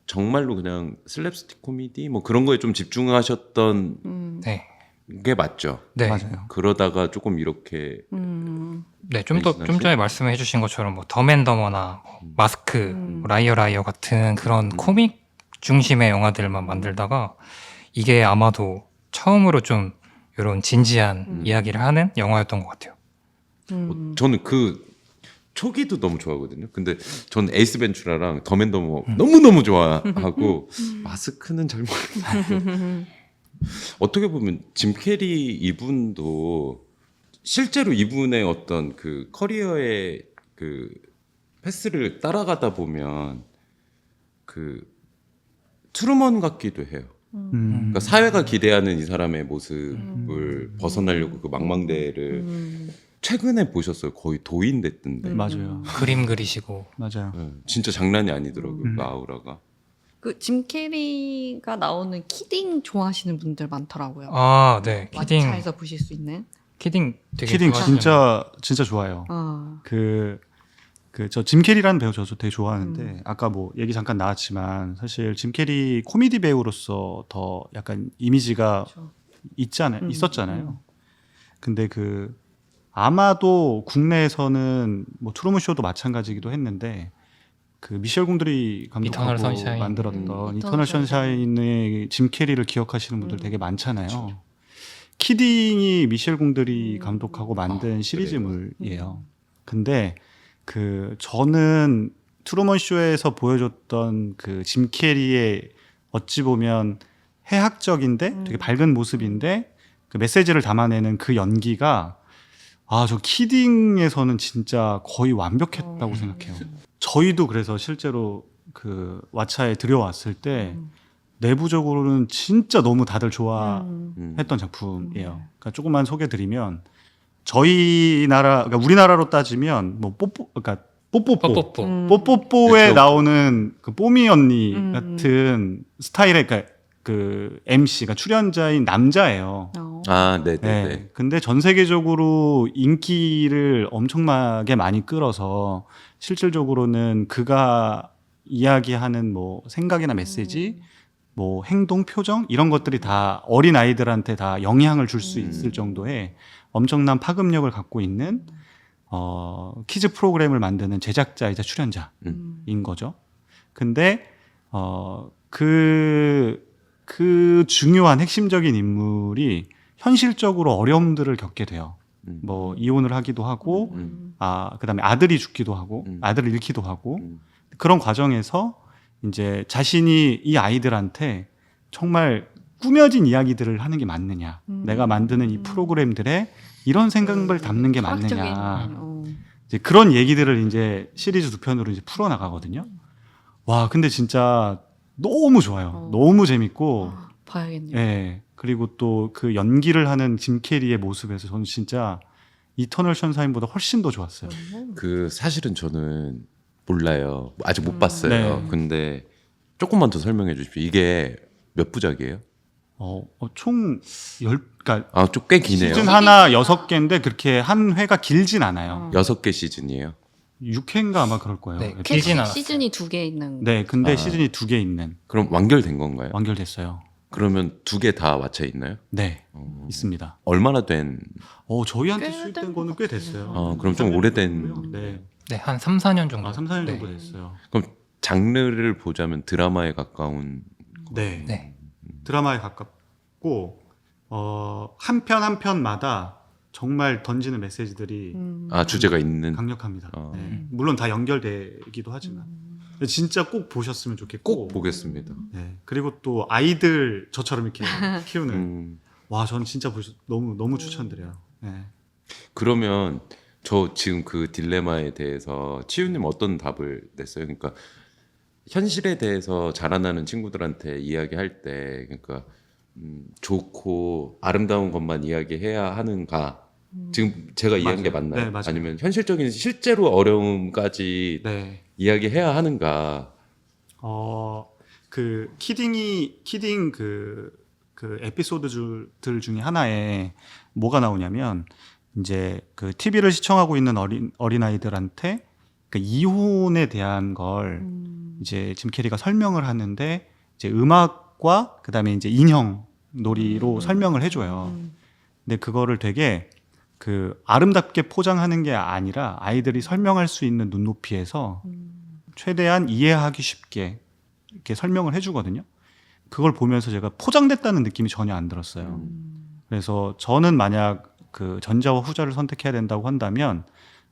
정말로 그냥 슬랩스틱 코미디 뭐 그런 거에 좀 집중하셨던 네. 게 맞죠. 네. 맞아요. 그러다가 조금 이렇게 네, 좀 전에 말씀해 주신 것처럼 뭐 더맨더머나 뭐 마스크, 뭐 라이어 라이어 같은 그런 코믹 중심의 영화들만 만들다가 이게 아마도 처음으로 좀 이런 진지한 이야기를 하는 영화였던 것 같아요. 저는 그 초기도 너무 좋아하거든요. 근데 저는 에이스 벤츄라랑 더맨더머 너무너무 좋아하고 마스크는 잘 모르겠어요. 어떻게 보면 짐 캐리 이분도 실제로 이분의 어떤 그 커리어의 그 패스를 따라가다 보면 그 트루먼 같기도 해요. 그러니까 사회가 기대하는 이 사람의 모습을 벗어나려고 그 망망대해를 최근에 보셨어요. 거의 도인 됐던데. 맞아요. 그림 그리시고. 맞아요. 네, 진짜 장난이 아니더라고요. 그 아우라가. 그 짐 캐리가 나오는 키딩 좋아하시는 분들 많더라고요. 아, 네. 키딩. 왓챠에서 보실 수 있는. 키딩 되게 키딩 좋아하시는 진짜 좋아요. 아, 저 짐 캐리라는 배우 저도 되게 좋아하는데 아까 뭐 얘기 잠깐 나왔지만 사실 짐 캐리 코미디 배우로서 더 약간 이미지가 그렇죠. 있었잖아요. 근데 아마도 국내에서는 뭐 트루먼 쇼도 마찬가지기도 했는데 그 미셸 공드리 이터널 감독하고 선샤인. 만들었던 이터널 이터널 선샤인의 짐 캐리를 기억하시는 분들 되게 많잖아요. 키딩이 미셸 공드리 감독하고 만든 시리즈물이에요. 근데 저는 트루먼 쇼에서 보여줬던 그 짐 캐리의 어찌 보면 해학적인데 되게 밝은 모습인데 그 메시지를 담아내는 그 연기가 저 키딩에서는 진짜 거의 완벽했다고 생각해요. 저희도 그래서 실제로 그 왓챠에 들여왔을 때 내부적으로는 진짜 너무 다들 좋아했던 작품이에요. 그러니까 조금만 소개드리면 저희 나라, 그러니까 우리나라로 따지면 뭐 그러니까 뽀뽀뽀. 뽀뽀뽀에 그쵸. 나오는 그 뽀미 언니 같은 스타일의 그 MC가 출연자인 남자예요. 아, 네네네. 네. 근데 전 세계적으로 인기를 엄청나게 많이 끌어서 실질적으로는 그가 이야기하는 뭐 생각이나 메시지, 뭐 행동, 표정 이런 것들이 다 어린 아이들한테 다 영향을 줄 수 있을 정도의 엄청난 파급력을 갖고 있는 키즈 프로그램을 만드는 제작자이자 출연자인 거죠. 근데 그 중요한 핵심적인 인물이 현실적으로 어려움들을 겪게 돼요. 뭐 이혼을 하기도 하고, 그다음에 아들이 죽기도 하고, 아들을 잃기도 하고, 그런 과정에서 이제 자신이 이 아이들한테 정말 꾸며진 이야기들을 하는 게 맞느냐, 내가 만드는 이 프로그램들에 이런 생각을 담는 게 맞느냐, 이제 그런 얘기들을 이제 시리즈 2편으로 이제 풀어 나가거든요. 와, 근데 진짜 너무 좋아요. 너무 재밌고, 봐야겠네요. 예. 그리고 또 그 연기를 하는 짐 캐리의 모습에서 저는 진짜 이터널 션샤인보다 훨씬 더 좋았어요. 그 사실은 저는 몰라요. 아직 못 봤어요. 네. 근데 조금만 더 설명해 주십시오. 이게 몇 부작이에요? 총 그러니까 아, 좀 꽤 기네요. 시즌 하나 6개인데 그렇게 한 회가 길진 않아요. 6개 시즌이에요. 6회인가 아마 그럴 거예요. 네, 길진 않았어요. 시즌이 2개 있는. 네, 근데 아. 시즌이 2개 있는 그럼 완결된 건가요? 완결됐어요. 그러면 2개 다 왓챠 있나요? 네, 있습니다. 얼마나 된? 저희한테 꽤 수입된 된 거는 것 꽤 같아요. 됐어요. 그럼 좀 오래된. 네. 네, 한 3, 4년 정도. 3, 4년 네. 정도 됐어요. 그럼 장르를 보자면 드라마에 가까운. 네. 네. 드라마에 가깝고 한 편 한 편마다 정말 던지는 메시지들이 주제가 있는. 강력합니다. 어. 네. 물론 다 연결되기도 하지만 진짜 꼭 보셨으면 좋겠고 꼭 보겠습니다. 네. 그리고 또 아이들 저처럼 이렇게 키우는 음, 와, 저는 진짜 너무 추천드려요. 네. 그러면 저 지금 그 딜레마에 대해서 치유님 어떤 답을 냈어요? 그러니까 현실에 대해서 자라나는 친구들한테 이야기할 때, 그러니까 좋고 아름다운 것만 이야기해야 하는가? 지금 제가 이해한 게 맞아요. 맞나요? 네, 맞아요. 아니면 현실적인 실제로 어려움까지 네. 이야기해야 하는가? 그 키딩 그 에피소드들 중에 하나에 뭐가 나오냐면 이제 그 TV를 시청하고 있는 어린 아이들한테 그 이혼에 대한 걸 이제 짐 캐리가 설명을 하는데 이제 음악과 그다음에 이제 인형 놀이로 설명을 해줘요. 근데 그거를 되게 그 아름답게 포장하는 게 아니라 아이들이 설명할 수 있는 눈높이에서 최대한 이해하기 쉽게 이렇게 설명을 해주거든요. 그걸 보면서 제가 포장됐다는 느낌이 전혀 안 들었어요. 그래서 저는 만약 그 전자와 후자를 선택해야 된다고 한다면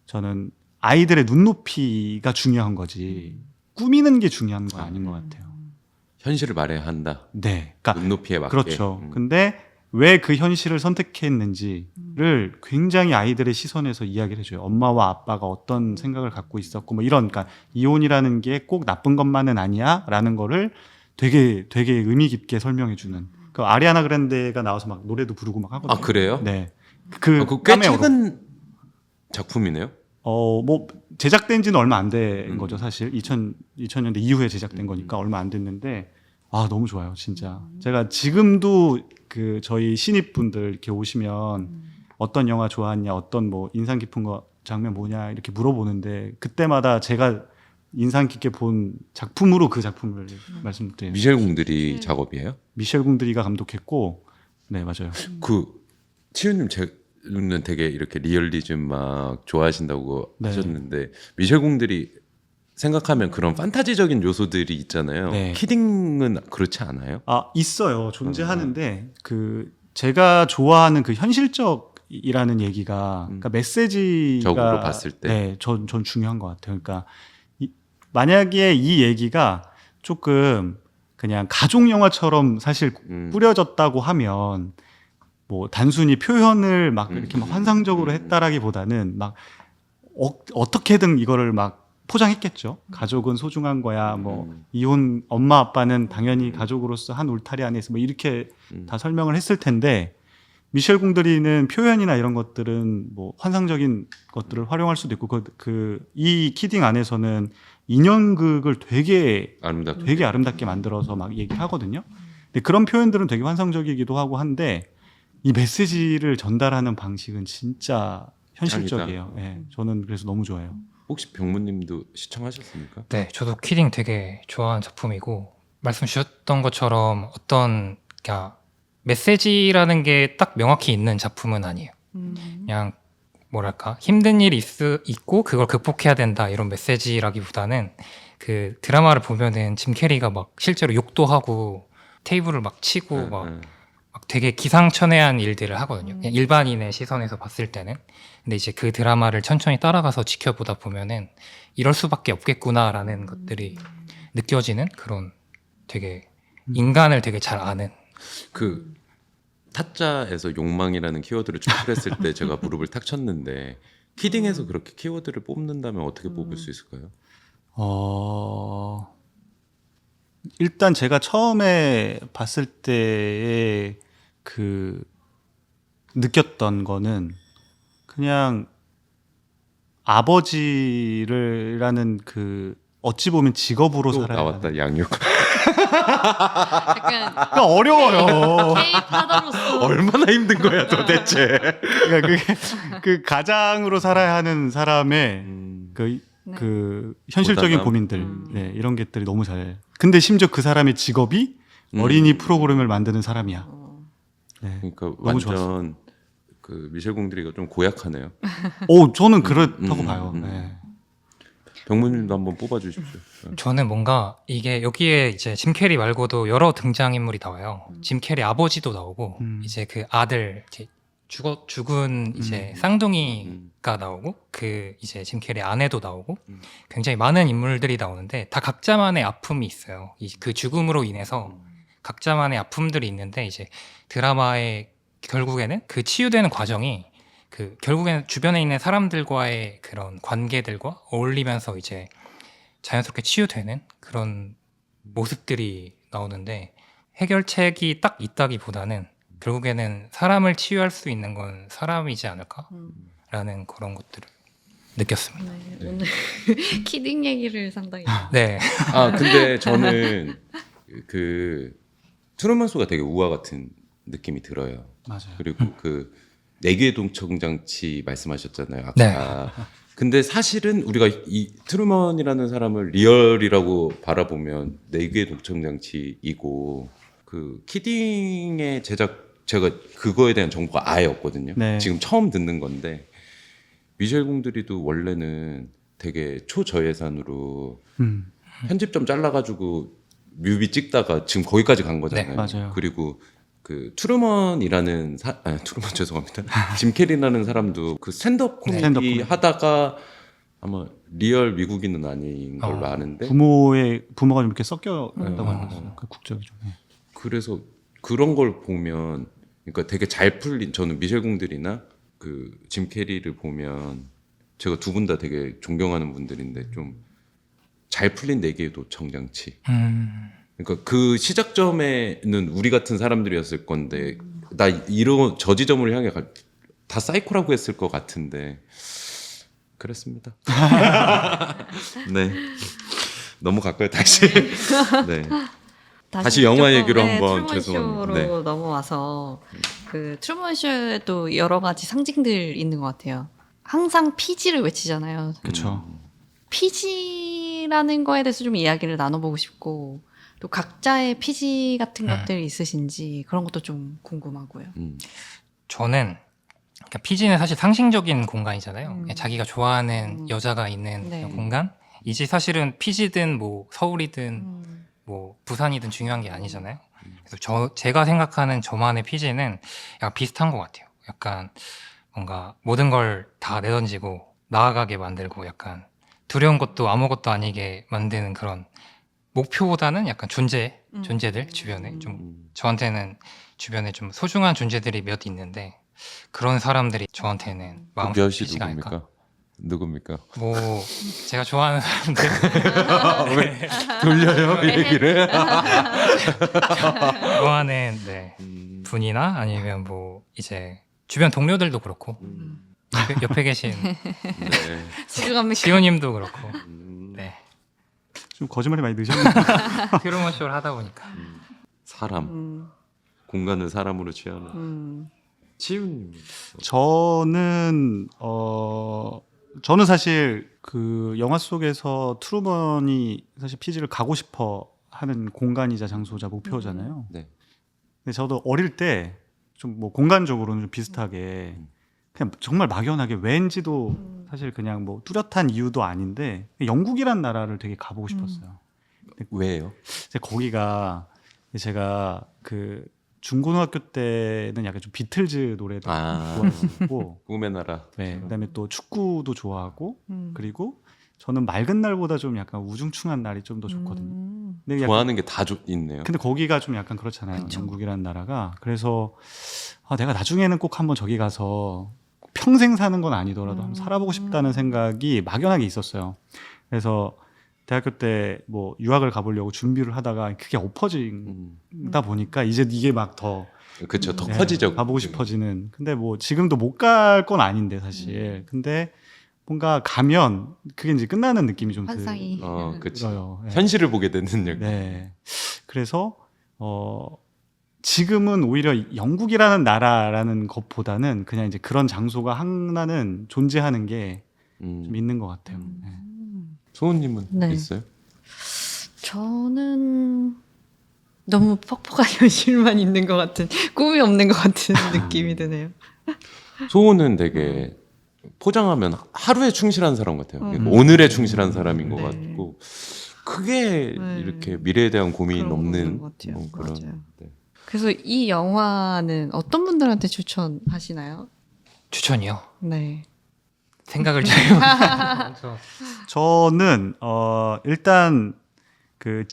저는 아이들의 눈높이가 중요한 거지 꾸미는 게 중요한 건 아닌 것 같아요. 현실을 말해야 한다. 네, 그러니까 눈높이에 맞게. 그렇죠. 근데 왜 그 현실을 선택했는지를 굉장히 아이들의 시선에서 이야기를 해줘요. 엄마와 아빠가 어떤 생각을 갖고 있었고, 뭐 이런, 그러니까 이혼이라는 게 꼭 나쁜 것만은 아니야라는 거를 되게 의미 깊게 설명해주는. 그 아리아나 그란데가 나와서 막 노래도 부르고 막 하거든요. 아, 그래요? 네. 꽤 카메오로. 최근 작품이네요. 뭐 제작된 지는 얼마 안 된 거죠, 사실. 2000년대 이후에 제작된 거니까 얼마 안 됐는데 너무 좋아요, 진짜. 제가 지금도 그 저희 신입분들 이렇게 오시면 어떤 영화 좋아하냐, 어떤 뭐 인상 깊은 거 장면 뭐냐 이렇게 물어보는데 그때마다 제가 인상 깊게 본 작품으로 그 작품을 말씀드려요. 미셸 공들이 작업이에요? 미셸 궁드리가 감독했고, 네, 맞아요. 그 치유님 는 되게 이렇게 리얼리즘 막 좋아하신다고 네. 하셨는데 미셸 공들이 생각하면 그런 판타지적인 요소들이 있잖아요. 네. 키딩은 그렇지 않아요? 있어요. 존재하는데 그 제가 좋아하는 그 현실적이라는 얘기가 그러니까 메시지가 적으로 봤을 때. 네, 전 중요한 것 같아요. 그러니까 만약에 이 얘기가 조금 그냥 가족 영화처럼 사실 음. 뿌려졌다고 하면 뭐 단순히 표현을 막 이렇게 막 환상적으로 음. 했다라기보다는 막 어떻게든 이거를 막 포장했겠죠. 가족은 소중한 거야. 뭐 이혼 엄마 아빠는 당연히 가족으로서 한 울타리 안에서 뭐 이렇게 다 설명을 했을 텐데 미셸 공드리는 표현이나 이런 것들은 뭐 환상적인 것들을 활용할 수도 있고 이 키딩 안에서는 인연극을 되게 아름답게 만들어서 막 얘기를 하거든요. 근데 그런 표현들은 되게 환상적이기도 하고 한데 이 메시지를 전달하는 방식은 진짜 현실적이에요. 예, 저는 그래서 너무 좋아요. 혹시 병무님도 시청하셨습니까? 네, 저도 키딩 되게 좋아하는 작품이고 말씀 주셨던 것처럼 어떤 그러니까 메시지라는 게 딱 명확히 있는 작품은 아니에요. 그냥 뭐랄까 힘든 일이 있고 그걸 극복해야 된다 이런 메시지라기보다는 그 드라마를 보면은 짐 캐리가 막 실제로 욕도 하고 테이블을 막 치고 막 되게 기상천외한 일들을 하거든요. 그냥 일반인의 시선에서 봤을 때는. 근데 이제 그 드라마를 천천히 따라가서 지켜보다 보면은 이럴 수밖에 없겠구나라는 것들이 느껴지는 그런 되게 인간을 되게 잘 아는. 그 타짜에서 욕망이라는 키워드를 추출했을 때 제가 무릎을 탁 쳤는데 키딩에서 그렇게 키워드를 뽑는다면 어떻게 뽑을 수 있을까요? 일단 제가 처음에 봤을 때의 그 느꼈던 거는 그냥 아버지라는 그 어찌 보면 직업으로 또 살아야 나왔다 양육. 약간 그러니까 어려워요. K-파더로서 얼마나 힘든 거야 도대체. 그러니까 그 가장으로 살아야 하는 사람의 그 현실적인 고단함? 고민들, 네, 이런 것들이 너무 잘. 근데 심지어 그 사람의 직업이 어린이 프로그램을 만드는 사람이야. 네, 그러니까 너무 완전 좋았어. 그 미셸 공드리가 좀 고약하네요. 저는 그렇다고 봐요. 네. 병무님도 한번 뽑아주십시오. 저는 뭔가 이게 여기에 이제 짐 캐리 말고도 여러 등장인물이 나와요. 짐 캐리 아버지도 나오고 이제 그 아들 이제 죽은 이제 쌍둥이가 나오고 그 이제 짐 캐리 아내도 나오고 굉장히 많은 인물들이 나오는데 다 각자만의 아픔이 있어요. 그 죽음으로 인해서 각자만의 아픔들이 있는데 이제 드라마의 결국에는 그 치유되는 과정이 그 결국에는 주변에 있는 사람들과의 그런 관계들과 어울리면서 이제 자연스럽게 치유되는 그런 모습들이 나오는데 해결책이 딱 있다기보다는 결국에는 사람을 치유할 수 있는 건 사람이지 않을까라는 그런 것들을 느꼈습니다. 네, 오늘 키딩 얘기를 상당히 네. 근데 저는 그 트루먼 쇼가 되게 우화 같은 느낌이 들어요. 맞아요. 그리고 그 내귀의 동청장치 말씀하셨잖아요. 아까. 네. 근데 사실은 우리가 이 트루먼이라는 사람을 리얼이라고 바라보면 내귀의 동청장치이고 그 키딩의 제가 그거에 대한 정보가 아예 없거든요. 네. 지금 처음 듣는 건데 미셸 공드리도 원래는 되게 초저예산으로 편집 좀 잘라가지고 뮤비 찍다가 지금 거기까지 간 거잖아요. 네, 맞아요. 그리고 그 트루먼이라는 트루먼 죄송합니다. 짐 캐리라는 사람도 그 스탠드업 코미디 스탠드업 코미디. 하다가 아마 리얼 미국인은 아닌 걸로 아는데 부모가 좀 이렇게 섞여 있다고 알고 있어요. 그 국적이 좀. 그래서 그런 걸 보면 그러니까 되게 잘 풀린 저는 미셸 공들이나 그 짐 캐리를 보면 제가 두 분 다 되게 존경하는 분들인데 좀 잘 풀린 네 개의 도청장치. 그러니까 그 시작점에는 우리 같은 사람들이었을 건데 나 이런 저 지점을 향해 다 사이코라고 했을 것 같은데 그랬습니다. 네. 넘어갈까요 다시? 네. 다시 영화 조금, 얘기로 한번 트루먼 죄송합니다. 쇼로 네. 넘어와서 그 트루먼 쇼에도 여러 가지 상징들 있는 것 같아요. 항상 피지를 외치잖아요. 그렇죠. 피지라는 거에 대해서 좀 이야기를 나눠보고 싶고 또 각자의 피지 같은 것들이 있으신지 그런 것도 좀 궁금하고요. 저는 그러니까 피지는 사실 상징적인 공간이잖아요. 자기가 좋아하는 여자가 있는 네. 공간. 이제 사실은 피지든 뭐 서울이든 뭐 부산이든 중요한 게 아니잖아요. 그래서 제가 생각하는 저만의 피지는 약간 비슷한 것 같아요. 약간 뭔가 모든 걸 다 내던지고 나아가게 만들고 약간 두려운 것도 아무것도 아니게 만드는 그런 목표보다는 약간 존재들 주변에 좀 저한테는 주변에 좀 소중한 존재들이 몇 있는데 그런 사람들이 저한테는 그 마음속 몇이 빛이 날까? 누굽니까? 뭐 제가 좋아하는 사람들 왜 돌려요 얘기를? 좋아하는 네, 분이나 아니면 뭐 이제 주변 동료들도 그렇고 옆에 계신 네. 수고합니다. 시호님도 그렇고 네 좀 거짓말이 많이 늦었네요. 트루먼 쇼를 하다 보니까 사람 공간을 사람으로 취하는 치우님. 저는 사실 그 영화 속에서 트루먼이 사실 피지를 가고 싶어 하는 공간이자 장소자 목표잖아요. 네. 근데 저도 어릴 때 좀 뭐 공간적으로는 좀 비슷하게 그냥 정말 막연하게 왠지도 사실 그냥 뭐 뚜렷한 이유도 아닌데 영국이란 나라를 되게 가보고 싶었어요. 왜요? 이제 거기가 제가 그 중고등학교 때는 약간 좀 비틀즈 노래도 좋아하고 꿈의 나라. 네, 그다음에 또 축구도 좋아하고 그리고 저는 맑은 날보다 좀 약간 우중충한 날이 좀 더 좋거든요. 근데 약간 좋아하는 게 다 있네요. 근데 거기가 좀 약간 그렇잖아요. 그쵸. 영국이라는 나라가. 그래서 내가 나중에는 꼭 한번 저기 가서 평생 사는 건 아니더라도 한번 살아보고 싶다는 생각이 막연하게 있었어요. 그래서 대학교 때 뭐 유학을 가보려고 준비를 하다가 그게 엎어지다 보니까 이제 이게 막 더 그렇죠. 더 커지죠. 가보고 싶어지는. 근데 뭐 지금도 못 갈 건 아닌데 사실. 근데 뭔가 가면 그게 이제 끝나는 느낌이 좀 환상이. 그치. 들어요. 네. 현실을 보게 되는 느낌. 네. 그래서 지금은 오히려 영국이라는 나라라는 것보다는 그냥 이제 그런 장소가 하나는 존재하는 게 좀 있는 것 같아요. 네. 소은님은 네. 있어요? 저는 너무 퍽퍽한 현실만 있는 것 같은 꿈이 없는 것 같은 느낌이 드네요. 소은은 되게 포장하면 하루에 충실한 사람 같아요. 그러니까 음. 오늘에 충실한 사람인 것 네. 같고 크게 네. 이렇게 미래에 대한 고민 그런 없는 것 같아요. 뭐 그런. 맞아요. 네. 그래서 이 영화는 어떤 분들한테 추천하시나요? 추천이요. 네. 생각을 좀 저는 일단 그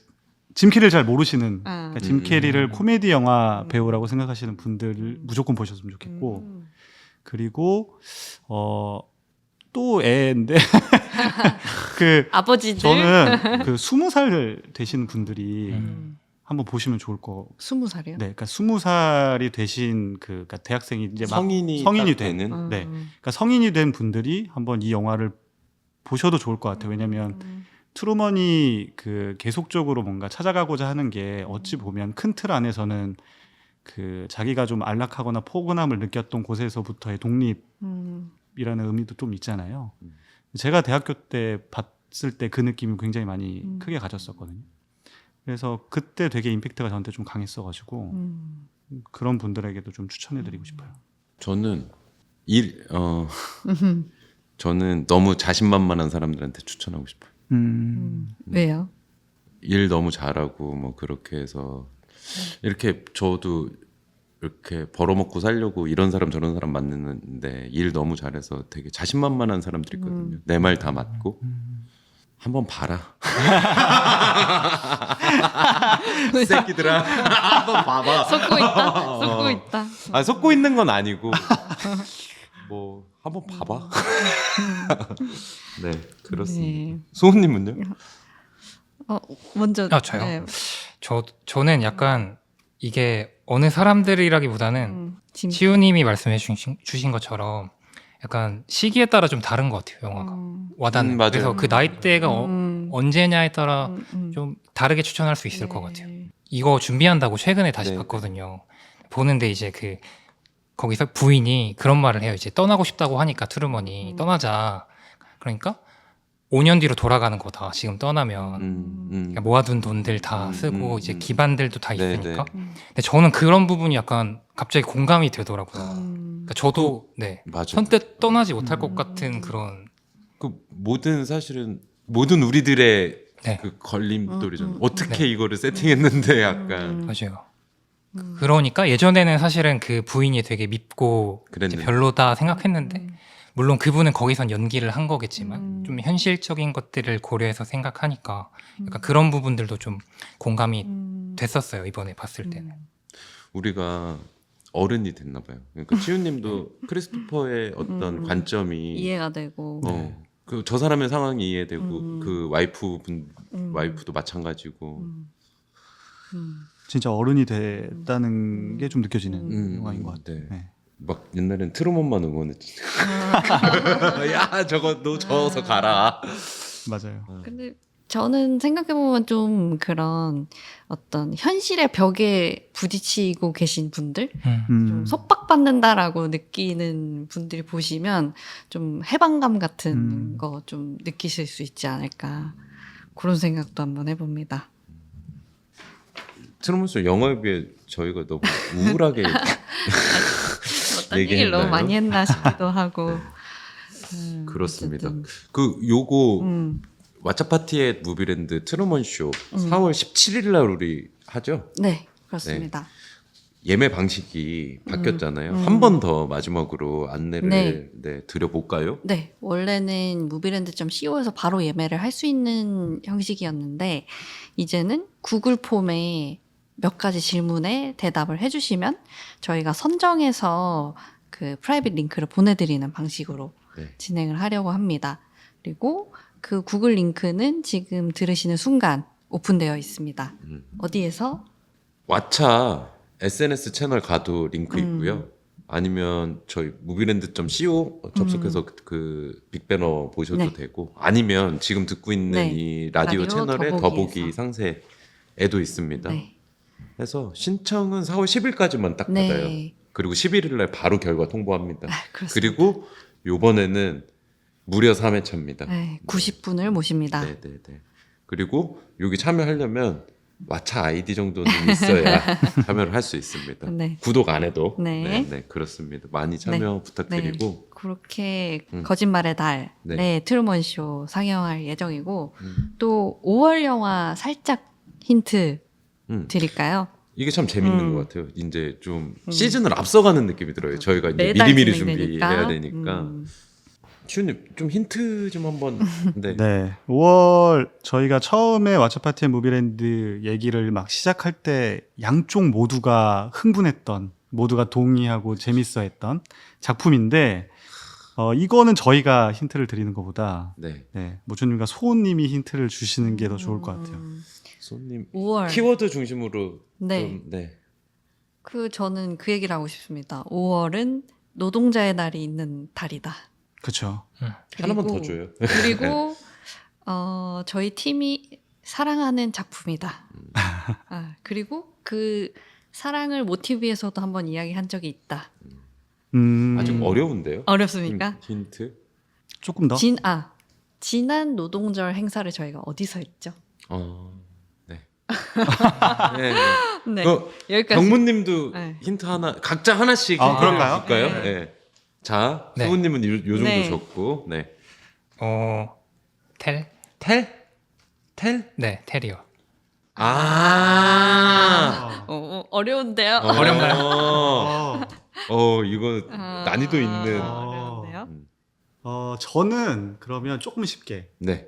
짐 캐리를 잘 모르시는 그러니까 짐 캐리를 코미디 영화 배우라고 생각하시는 분들 무조건 보셨으면 좋겠고 그리고 또 애인데 그 아버지들 저는 그 20살 되신 분들이 한번 보시면 좋을 거. 20살이요? 네, 그러니까 20살이 되신 그러니까 대학생이 이제 막 성인이 성인이 딱 되는. 네. 그러니까 성인이 된 분들이 한번 이 영화를 보셔도 좋을 것 같아요. 왜냐하면 트루먼이 그 계속적으로 뭔가 찾아가고자 하는 게 어찌 보면 큰 틀 안에서는 그 자기가 좀 안락하거나 포근함을 느꼈던 곳에서부터의 독립이라는 의미도 좀 있잖아요. 제가 대학교 때 봤을 때 그 느낌이 굉장히 많이 크게 가졌었거든요. 그래서 그때 되게 임팩트가 저한테 좀 강했어가지고 그런 분들에게도 좀 추천해드리고 싶어요. 저는 저는 너무 자신만만한 사람들한테 추천하고 싶어요. 왜요? 일 너무 잘하고 뭐 그렇게 해서 이렇게 저도 이렇게 벌어먹고 살려고 이런 사람 저런 사람 만났는데 일 너무 잘해서 되게 자신만만한 사람들이 있거든요. 내 말 다 맞고 한번 봐라. 새끼들아 한번 봐봐. 속고 있다. 속고 있다. 아 속고 있는 건 아니고 뭐 한번 봐봐. 네 그렇습니다. 네. 소은님은요? 먼저 저요? 네. 저는 약간 이게 어느 사람들이라기보다는 짐. 치우님이 말씀해 주신 것처럼 약간 시기에 따라 좀 다른 것 같아요, 영화가. 와닿는. 맞아요. 그래서 그 나이대가 언제냐에 따라 좀 좀 다르게 추천할 수 있을 것 같아요. 네. 이거 준비한다고 최근에 다시 네. 봤거든요. 보는데 이제 그 거기서 부인이 그런 말을 해요. 이제 떠나고 싶다고 하니까 트루먼이 떠나자. 그러니까 5년 뒤로 돌아가는 거다. 지금 떠나면 그러니까 모아둔 돈들 다 쓰고 이제 기반들도 다 네, 있으니까. 네. 근데 저는 그런 부분이 약간 갑자기 공감이 되더라고요. 그러니까 저도 네 맞아요. 선뜻 떠나지 못할 것 같은 그런 그 모든 사실은 모든 우리들의 네. 그 걸림돌이잖아요. 어떻게 이거를 세팅했는데 약간 맞아요. 그러니까 예전에는 사실은 그 부인이 되게 밉고 이제 그랬는데. 별로다 생각했는데 물론 그분은 거기선 연기를 한 거겠지만 좀 현실적인 것들을 고려해서 생각하니까 약간 그런 부분들도 좀 공감이 됐었어요. 이번에 봤을 때는. 우리가 어른이 됐나 봐요. 그러니까 치우님도 크리스토퍼의 어떤 관점이 이해가 되고. 그 저 사람의 상황이 이해되고 그 음. 와이프도 마찬가지고. 진짜 어른이 됐다는 게 좀 느껴지는 영화인 것 같아요. 네. 네. 막 옛날엔 트루먼만 응원했지. 야 저거 너 저어서 가라. 맞아요. 근데 저는 생각해보면 좀 그런 어떤 현실의 벽에 부딪히고 계신 분들, 좀 속박받는다라고 느끼는 분들이 보시면 좀 해방감 같은 거 좀 느끼실 수 있지 않을까. 그런 생각도 한번 해봅니다. 트루먼쇼 영화에 비해 저희가 너무 우울하게 어떤 얘기를 너무 얘기했나요? 많이 했나 싶기도 하고. 그렇습니다. 어쨌든. 그 요거 왓챠파티의 무비랜드 트루먼 쇼 4월 17일 날 우리 하죠. 네, 그렇습니다. 예매 방식이 바뀌었잖아요. 한 번 더 마지막으로 안내를 네. 드려볼까요? 네, 원래는 무비랜드.co에서 바로 예매를 할 수 있는 형식이었는데 이제는 구글 폼에 몇 가지 질문에 대답을 해주시면 저희가 선정해서 그 프라이빗 링크를 보내드리는 방식으로 네. 진행을 하려고 합니다. 그리고 그 구글 링크는 지금 들으시는 순간 오픈되어 있습니다. 어디에서? 왓챠 SNS 채널 가도 링크 있고요. 아니면 저희 무비랜드.co 접속해서 그 빅배너 보셔도 네. 되고 아니면 지금 듣고 있는 네. 이 라디오 라디오 채널의 더보기에서. 더보기 상세에도 있습니다. 네. 해서 신청은 4월 10일까지만 딱 받아요. 네. 그리고 11일 날 바로 결과 통보합니다. 그렇습니다. 그리고 요번에는 무려 3회차입니다. 네, 90분을 모십니다. 네네네. 그리고 여기 참여하려면 왓챠 아이디 정도는 있어야 참여를 할 수 있습니다. 네. 구독 안 해도. 네. 네, 그렇습니다. 많이 참여 부탁드리고. 그렇게 거짓말의 달의 네. 트루먼 쇼 상영할 예정이고 또 5월 영화 살짝 힌트 음. 드릴까요? 이게 참 재밌는 것 같아요. 이제 좀 시즌을 앞서가는 느낌이 들어요. 저희가 이제 매달 미리미리 진행되니까. 준비해야 되니까. 치우님 좀 힌트 좀 한번. 네. 네. 5월 저희가 처음에 왓챠파티의 무비랜드 얘기를 막 시작할 때 양쪽 모두가 흥분했던, 모두가 동의하고 재밌어했던 작품인데 이거는 저희가 힌트를 드리는 것보다 네. 모초님과 소호님이 힌트를 주시는 게 더 좋을 것 같아요. 손님 5월. 키워드 중심으로 네. 좀 네. 저는 그 얘기를 하고 싶습니다. 5월은 노동자의 날이 있는 달이다. 그렇죠. 하나만 더 줘요. 그리고 저희 팀이 사랑하는 작품이다. 그리고 그 사랑을 모티브에서도 한번 이야기한 적이 있다. 아직 어려운데요? 어렵습니까? 힌트? 조금 더. 지난 노동절 행사를 저희가 어디서 했죠? 네. 네. 네. 그 여기까지. 병무님도 네. 힌트 하나 각자 하나씩 아, 힌트를 그럴까요? 줄까요? 네. 자, 네. 수호님은 요 정도 네. 줬고, 네. 텔? 텔? 네, 텔이요. 어려운데요? 어려운가요? 이거 난이도 있는. 어려운데요? 저는 그러면 조금 쉽게 네.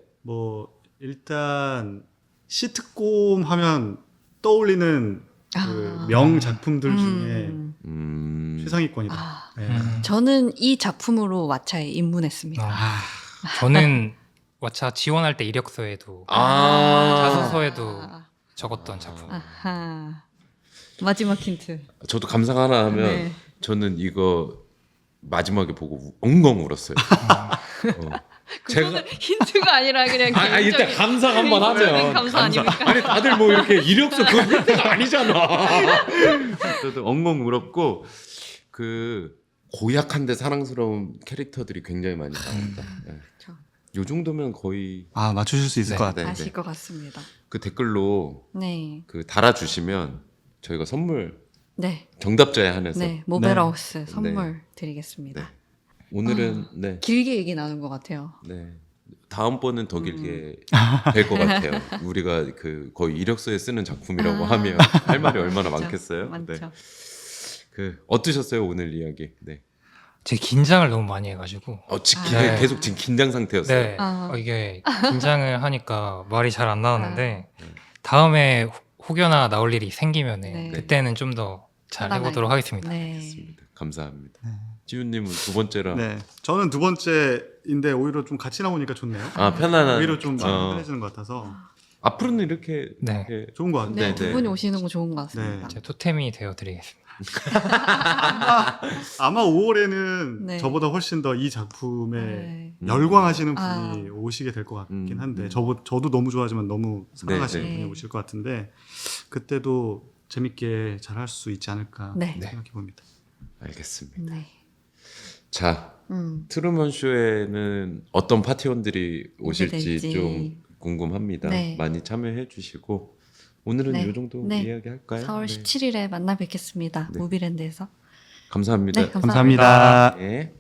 일단 시트콤 하면 떠올리는 그 명작품들 중에 최상위권이다. 네. 저는 이 작품으로 왓챠에 입문했습니다. 저는 왓챠 지원할 때 이력서에도 자소서에도 적었던 작품. 아하. 마지막 힌트. 저도 감상 하나 하면 네. 저는 이거 마지막에 보고 엉엉 울었어요. 그거는 힌트가 아니라 그냥 일단 감상 한번 하면 감사 아닙니까? 아니 다들 뭐 이렇게 이력서 그거 힌트가 아니잖아. 저도 엉엉 울었고 그 고약한데 사랑스러운 캐릭터들이 굉장히 많이 나온다. 네. 요 정도면 거의 맞추실 수 있을 네. 것 같아요. 아실 것 같습니다. 그 댓글로 네. 그 달아주시면 저희가 선물 네. 정답자에 한해서 네. 모베라우스 선물 드리겠습니다. 네. 오늘은 네. 길게 얘기 나눈 것 같아요. 네. 다음번은 더 길게 될 것 같아요. 우리가 그 거의 이력서에 쓰는 작품이라고 하면 할 말이 얼마나 맞죠. 많겠어요. 많죠. 네. 그 어떠셨어요 오늘 이야기? 네. 제 긴장을 너무 많이 해가지고 지금 계속 지금 긴장 상태였어요. 네. 아. 이게 긴장을 하니까 말이 잘 안 나오는데 네. 다음에 혹여나 나올 일이 생기면은 네. 그때는 좀 더 잘 편안하게. 해보도록 하겠습니다. 네. 알겠습니다. 감사합니다. 네. 지훈님은 두 번째라. 네, 저는 두 번째인데 오히려 좀 같이 나오니까 좋네요. 아 편안한. 오히려 좀 어. 편해지는 것 같아서 앞으로는 이렇게. 네. 이렇게 좋은 것 같아요. 네, 네, 두 네. 분이 오시는 거 좋은 것 같습니다. 제 토템이 되어드리겠습니다. 아마 5월에는 네. 저보다 훨씬 더 이 작품에 네. 열광하시는 분이 아. 오시게 될 것 같긴 한데 음. 저도 너무 좋아하지만 너무 사랑하시는 네, 네. 분이 오실 것 같은데 그때도 재밌게 잘 할 수 있지 않을까 네. 생각해 봅니다. 알겠습니다. 네. 자, 트루먼 쇼에는 어떤 파티원들이 오실지 될지. 좀 궁금합니다. 네. 많이 참여해 주시고 오늘은 네. 이 정도 네. 이야기할까요? 4월 네. 17일에 만나 뵙겠습니다. 네. 무비랜드에서. 감사합니다. 네, 감사합니다. 네.